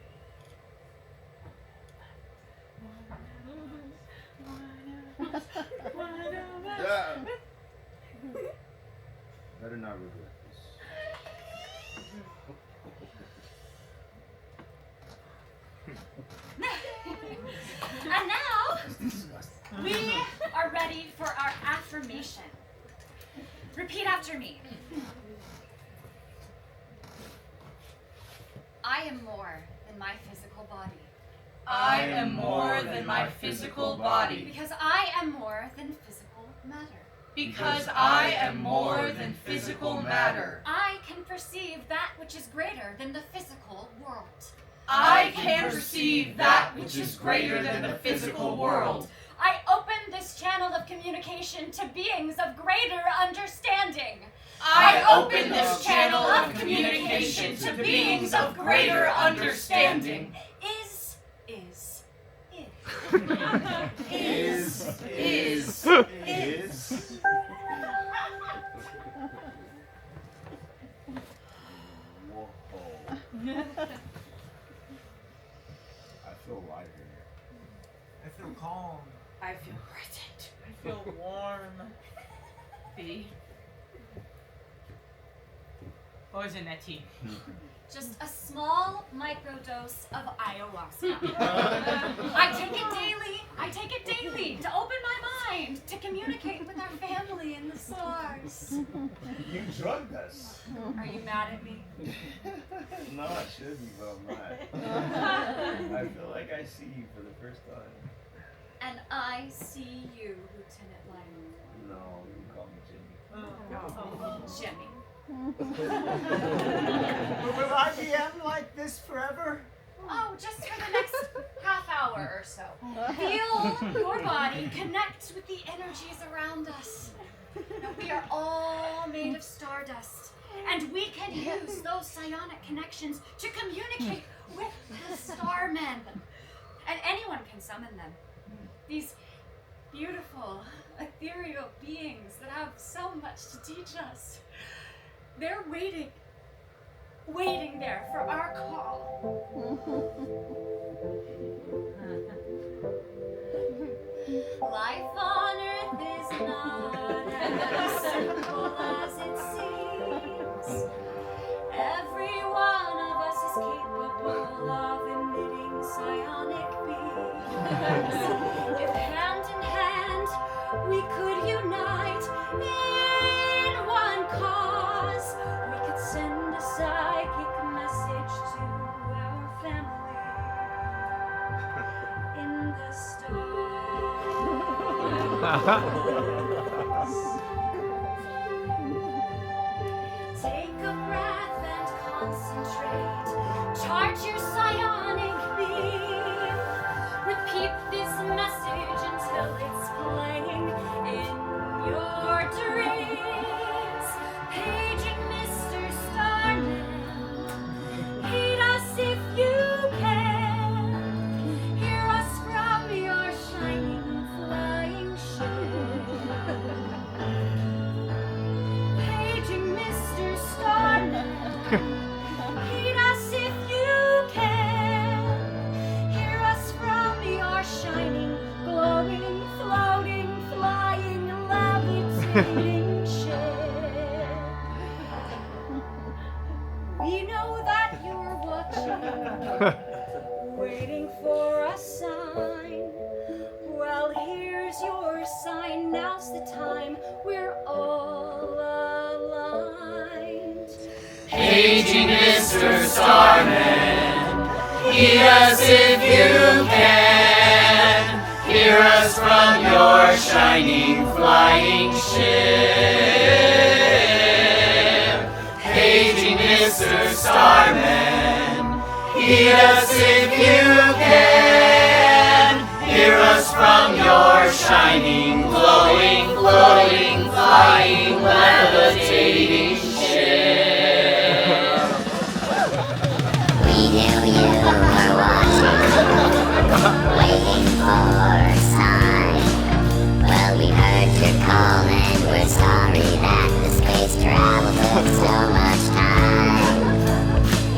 Yeah. Better not regret this. And now, we are ready for our affirmation. Repeat after me. I am more than my physical body. I am more than my physical body. Because I am more than physical matter. Because I am more than physical matter. I can perceive that which is greater than the physical world. I can perceive that which is greater than the physical world. I open this channel of communication to beings of greater understanding. I open this channel of communication to beings of greater understanding. Is. Whoa. I feel light here. I feel calm. I feel present. I feel warm. See? What was in that tea? Just a small microdose of ayahuasca. I take it daily to open my mind, to communicate with our family in the stars. You drugged us. Are you mad at me? No, I should be, but I'm not. I feel like I see you for the first time. And I see you, Lieutenant Lionel. No, you can call me Jimmy. Jimmy. Will I be like this forever? Oh, just for the next half hour or so. Feel your body connect with the energies around us. Now, we are all made of stardust, and we can use those psionic connections to communicate with the starmen. And anyone can summon them. These beautiful, ethereal beings that have so much to teach us. They're waiting there for our call. Life on earth is not as simple Take a breath and concentrate. Charge your psionic beam. Repeat this message until it's playing in your dreams. Paging Mr. Starman. Heed us if you can. Hear us from your shining flying ship. Paging Mr. Starman. Heed us if you can. Hear us from your shining, glowing, floating, flying, levitating ship. We know that you're watching, waiting for a sign. Well, here's your sign. Now's the time. We're all aligned. Paging Mr. Starman, heed us if you can. Hear us from your shining, flying ship. Paging Mr. Starman, heed us if you can. Hear us from your shining, glowing, floating, flying, levitating ship. We knew you were watching, waiting for a sign. Well, we heard your call and we're sorry that the space travel took so much time.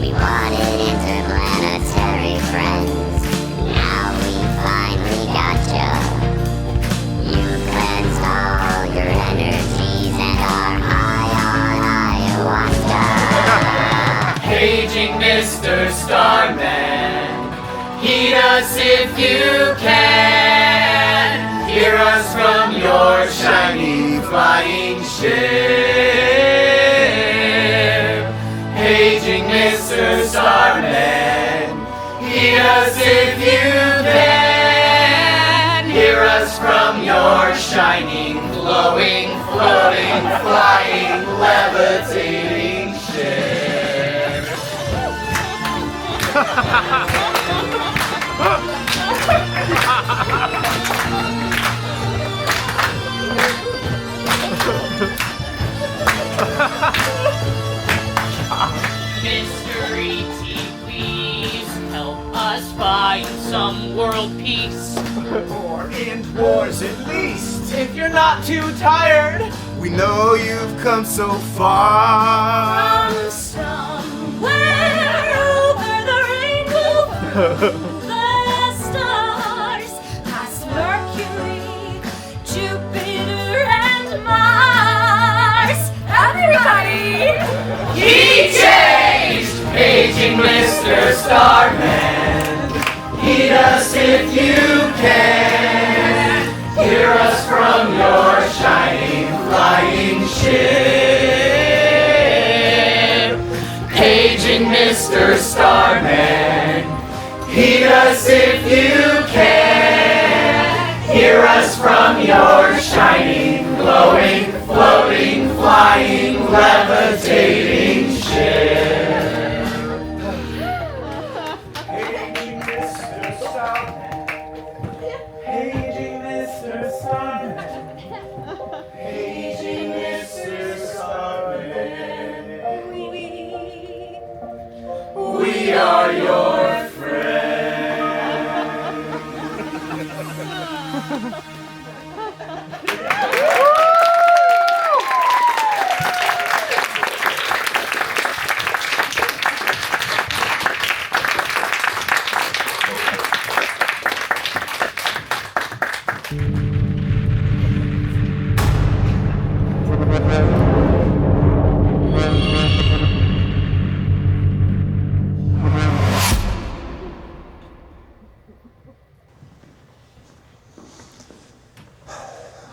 We wanted interplanetary friends. Now we finally got ya. You cleansed all your energies and are high on ayahuasca. Paging Mr. Starman, heed us if you can. Hear us from your shining, flying ship. Paging Mr. Starman, heed us if you can. Hear us from your shining, glowing, floating, flying, levitating ship. Mr. E.T., please help us find some world peace. Or end wars at least. If you're not too tired. We know you've come so far. From somewhere over the rainbow, the stars, past Mercury, Jupiter, and Mars. Everybody! He changed, paging Mr. Starman. Heed us if you can. Hear us from your shining, flying ship. Paging Mr. Starman. Heed us if you can. Hear us from your shining, glowing, floating, flying, levitating ship. Paging Mr. Starman. Paging Mr. Starman. Paging Mr. Starman. We are your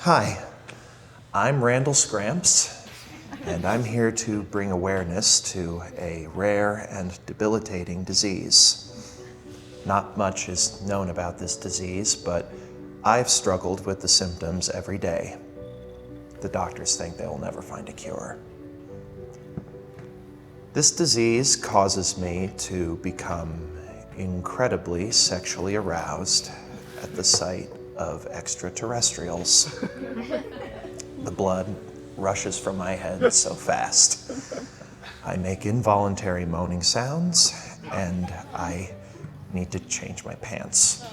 Hi, I'm Randall Scramps, and I'm here to bring awareness to a rare and debilitating disease. Not much is known about this disease, but I've struggled with the symptoms every day. The doctors think they will never find a cure. This disease causes me to become incredibly sexually aroused at the sight of extraterrestrials. The blood rushes from my head so fast. I make involuntary moaning sounds, and I need to change my pants.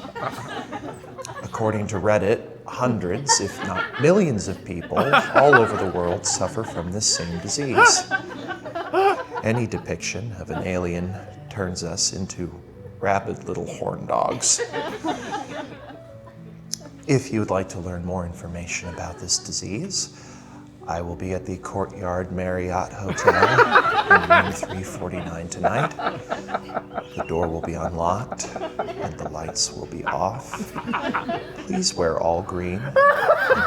According to Reddit, hundreds, if not millions of people all over the world suffer from this same disease. Any depiction of an alien turns us into rabid little horn dogs. If you would like to learn more information about this disease, I will be at the Courtyard Marriott Hotel in room 349 tonight. The door will be unlocked and the lights will be off. Please wear all green and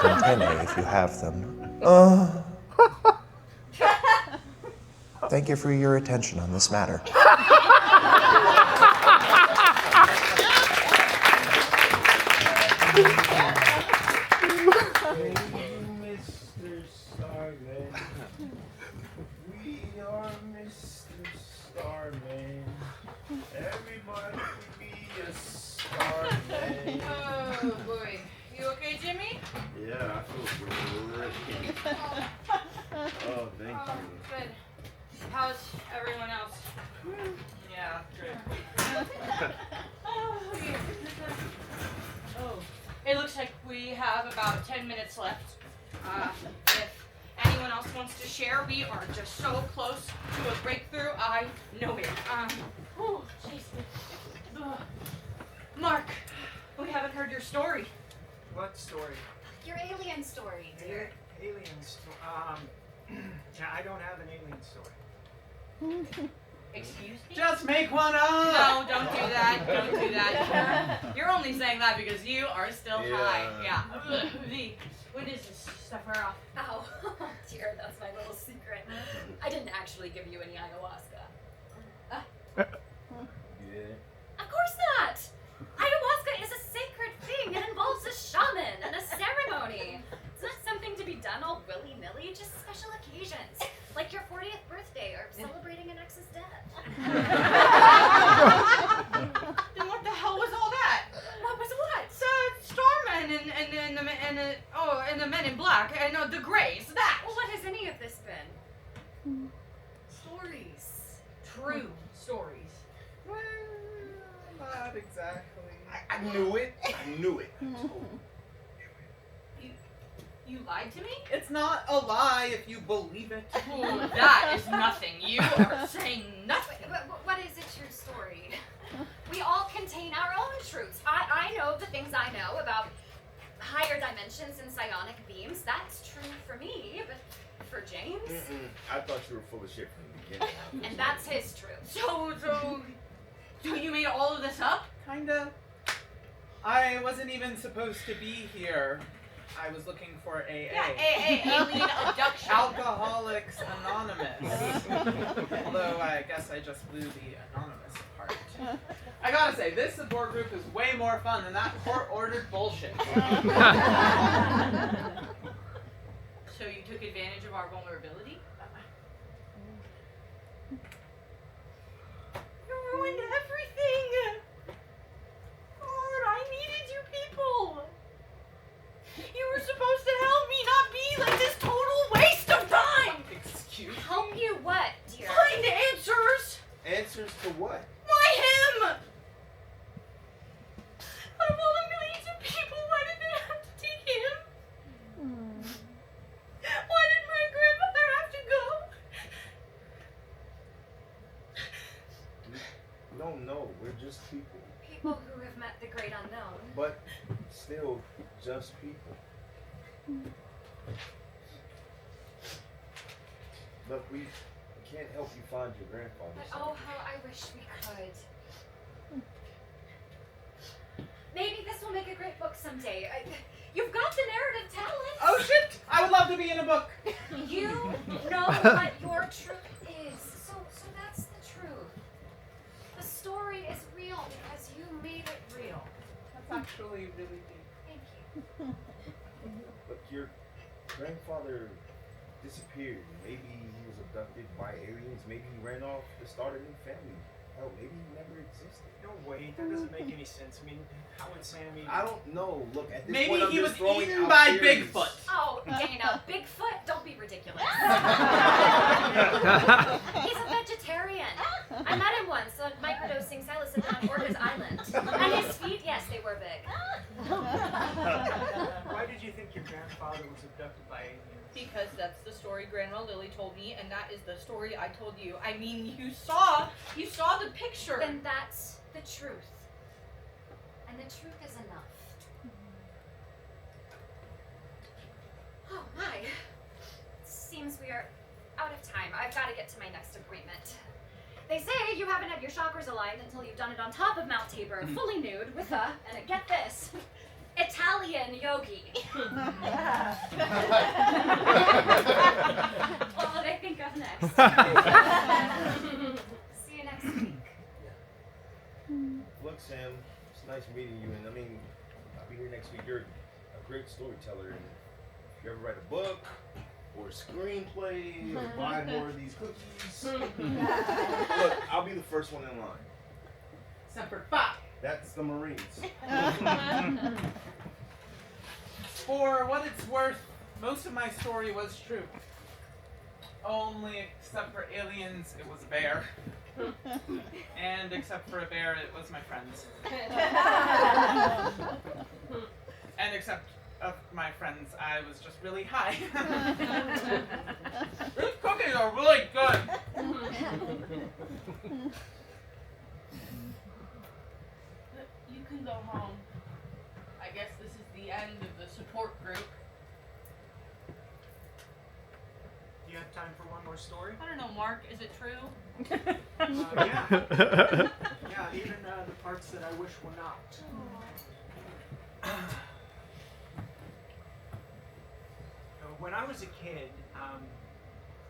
antennae if you have them. Thank you for your attention on this matter. Mr. Starman. We are Mr. Starman. Everybody be a Starman. Oh boy. You okay, Jimmy? Yeah, I feel good. Oh, thank you. Good. How's everyone else? Yeah, great. Oh, it looks like we have about 10 minutes left. If anyone else wants to share, we are just so close to a breakthrough. I know it. Oh, jeez. Ugh. Mark, we haven't heard your story. What story? Your alien story, dude. Your alien story. Yeah, I don't have an alien story. Excuse me? Just make one up! No, don't do that. Don't do that. You're only saying that because you are still high. Yeah. Ugh. When does this stuff wear off? Ow. Dear, that's my little secret. I didn't actually give you any ayahuasca. Yeah. Of course not! Ayahuasca is a sacred thing. It involves a shaman and a ceremony. It's not something to be done all willy-nilly, just special occasions. Like your 40th birthday or celebrating an ex's death. Then what the hell was all that? What was what? Starman and the Men in Black and the Greys. That. Well, what has any of this been? Stories. True stories. Well, not exactly. I knew it. I knew it. You lied to me? It's not a lie if you believe it. Ooh, that is nothing. You are saying nothing. What is a true story? We all contain our own truths. I know the things I know about higher dimensions and psionic beams. That's true for me, but for James? I thought you were full of shit from the beginning. And that's his truth. So you made all of this up? Kinda. I wasn't even supposed to be here. I was looking for AA. Yeah, AA, alien abduction. Alcoholics Anonymous. Although I guess I just blew the anonymous part. I gotta say, this support group is way more fun than that court-ordered bullshit. So you took advantage of our vulnerability? You ruined everything! God, I needed you people! You were supposed to help me, not be like this total waste of time! Excuse me? Help you what, dear? Find answers! Answers to what? Why him? Out of all the millions of people, why did they have to take him? Why did my grandmother have to go? No, we're just people. People who have met the great unknown. But still, just people. Look, we can't help you find your grandfather. But oh, how I wish we could. Maybe this will make a great book someday. You've got the narrative talent. Oh shit! I would love to be in a book. You know what your truth is. So that's the truth. The story is real because you made it real. That's actually really deep. Thank you. Look, your grandfather disappeared. Maybe he was abducted by aliens. Maybe he ran off to start a new family. Hell, maybe he never existed. No way, that doesn't make any sense. I mean, how would Sammy... I don't know. Look, at this Maybe point, I'm he just was throwing eaten out by theories. Bigfoot. Oh, Dana, Bigfoot, don't be ridiculous. He's a vegetarian. I met him once on microdosing psilocybin on Orcas Island. And his feet, yes, they were big. Why did you think your grandfather was abducted by aliens? Because that's the story Grandma Lily told me, and that is the story I told you. I mean, you saw the picture. Then that's the truth. And the truth is enough. Oh my. Seems we are out of time. I've got to get to my next appointment. They say you haven't had your chakras aligned until you've done it on top of Mount Tabor, fully nude, with a, and get this, Italian yogi. What will they think of next? See you next week. Look, Sam, it's nice meeting you, and I mean, I'll be here next week. You're a great storyteller, and if you ever write a book or a screenplay or buy more of these cookies, look, I'll be the first one in line. Semper Fi. That's the Marines. For what it's worth, most of my story was true. Only except for aliens, it was a bear. And except for a bear, it was my friends. And except of my friends, I was just really high. These cookies are really good. You can go home. I guess this is the end of the support group. Do you have time for one more story? I don't know, Mark, is it true? Yeah. Yeah, even the parts that I wish were not. When I was a kid,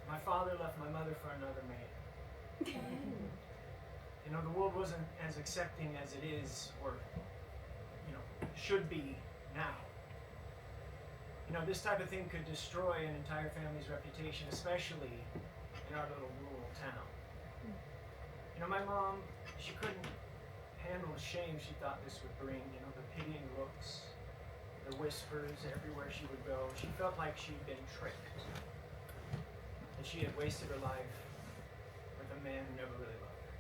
my father left my mother for another man. You know, the world wasn't as accepting as it is, or, you know, should be now. You know, this type of thing could destroy an entire family's reputation, especially in our little rural town. You know, my mom, she couldn't handle the shame she thought this would bring, you know, the pitying looks, the whispers everywhere she would go. She felt like she'd been tricked. And she had wasted her life with a man who never really loved her.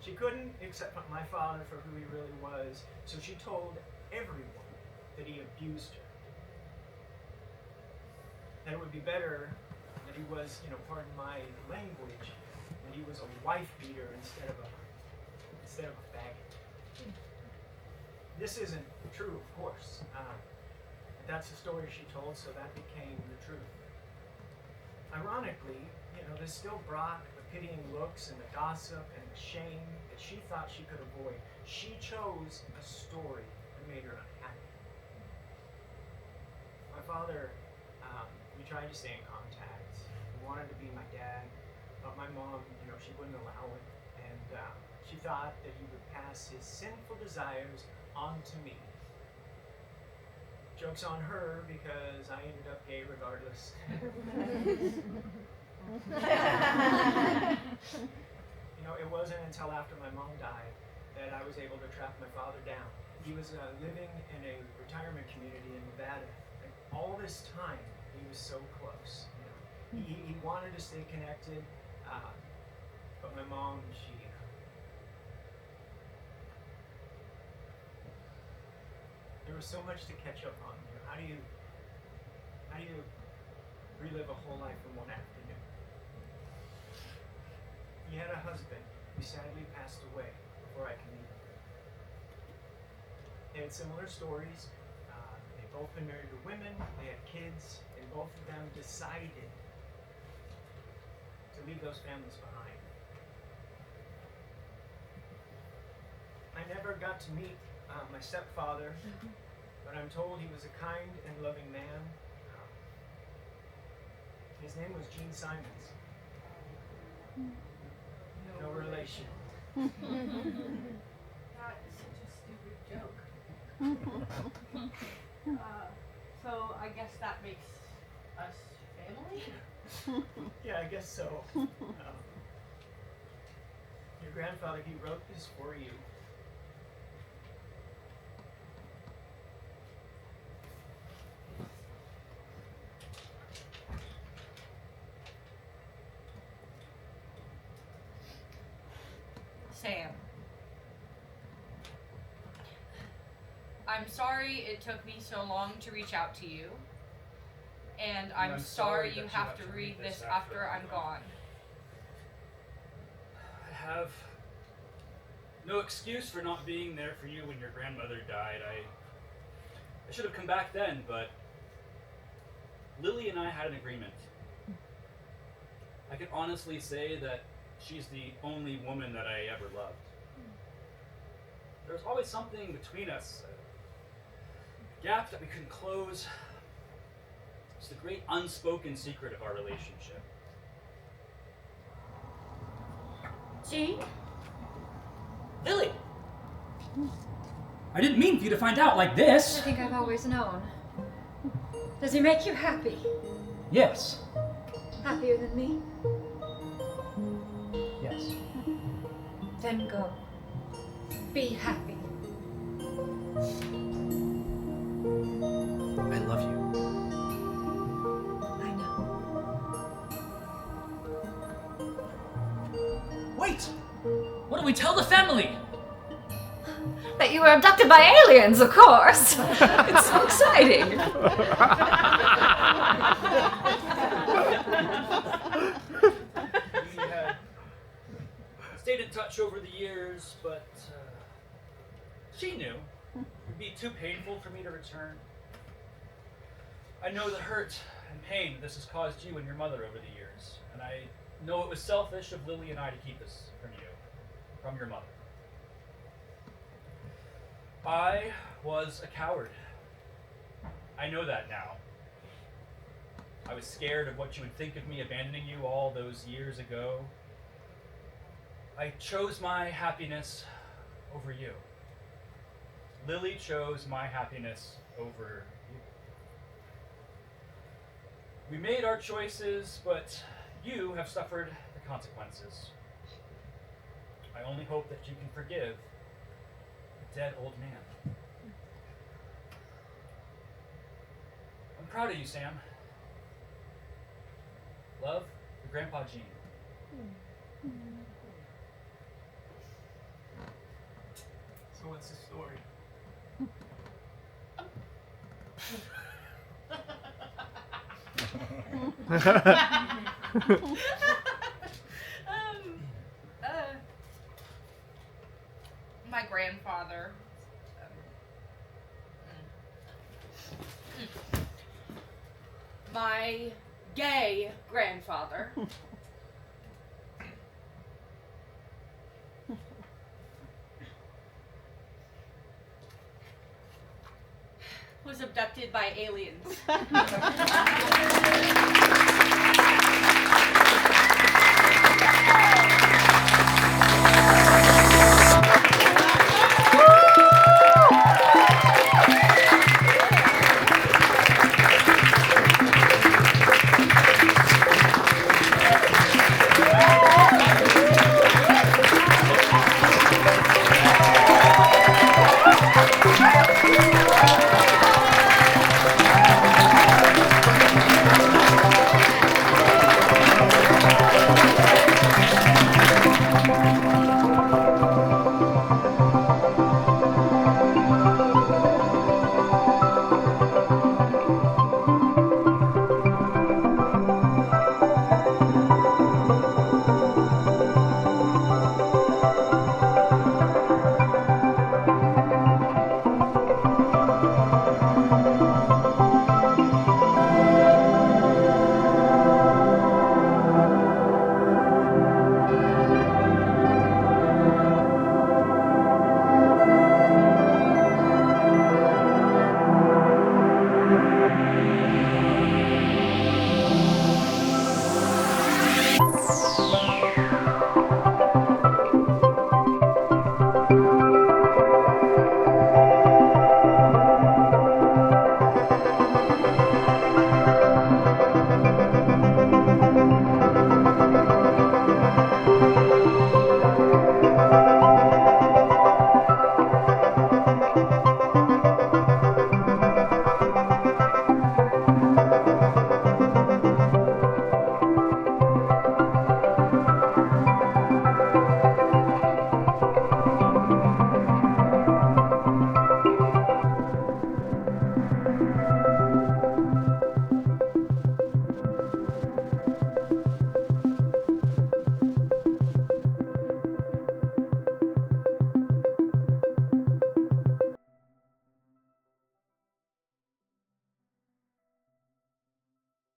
She couldn't accept my father for who he really was, so she told everyone that he abused her. That it would be better that he was, you know, pardon my language, that he was a wife beater instead of a faggot. This isn't true, of course. That's the story she told, so that became the truth. Ironically, you know, this still brought the pitying looks and the gossip and the shame that she thought she could avoid. She chose a story that made her unhappy. My father, we tried to stay in contact. He wanted to be my dad, but my mom, you know, she wouldn't allow it. And she thought that he would pass his sinful desires on to me. Joke's on her, because I ended up gay regardless. You know, it wasn't until after my mom died that I was able to track my father down. He was living in a retirement community in Nevada, and all this time he was so close. You know, he wanted to stay connected, but my mom, there was so much to catch up on. You know, how do you relive a whole life in one afternoon? He had a husband who sadly passed away before I could meet him. They had similar stories. They'd both been married to women. They had kids, and both of them decided to leave those families behind. I never got to meet my stepfather, but I'm told he was a kind and loving man. His name was Gene Simons. No relation. That is such a stupid joke. So I guess that makes us family? Yeah, I guess so. Your grandfather, he wrote this for you. Sam. I'm sorry it took me so long to reach out to you. And I'm sorry you have to read this after I'm gone. I have no excuse for not being there for you when your grandmother died. I should have come back then, but Lily and I had an agreement. I can honestly say that she's the only woman that I ever loved. There was always something between us, a gap that we couldn't close. It's the great unspoken secret of our relationship. Gene? Lily! I didn't mean for you to find out like this. I think I've always known. Does he make you happy? Yes. Happier than me? Yes. Then go. Be happy. I love you. I know. Wait! What do we tell the family? That you were abducted by aliens, of course. It's so exciting. We had stayed in touch over the years, but she knew it would be too painful for me to return. I know the hurt and pain that this has caused you and your mother over the years, and I know it was selfish of Lily and I to keep this from you, from your mother. I was a coward. I know that now. I was scared of what you would think of me abandoning you all those years ago. I chose my happiness over you. Lily chose my happiness over you. We made our choices, but you have suffered the consequences. I only hope that you can forgive a dead old man. I'm proud of you, Sam. Love, your Grandpa Gene. So what's the story? My grandfather. My gay grandfather. Was abducted by aliens.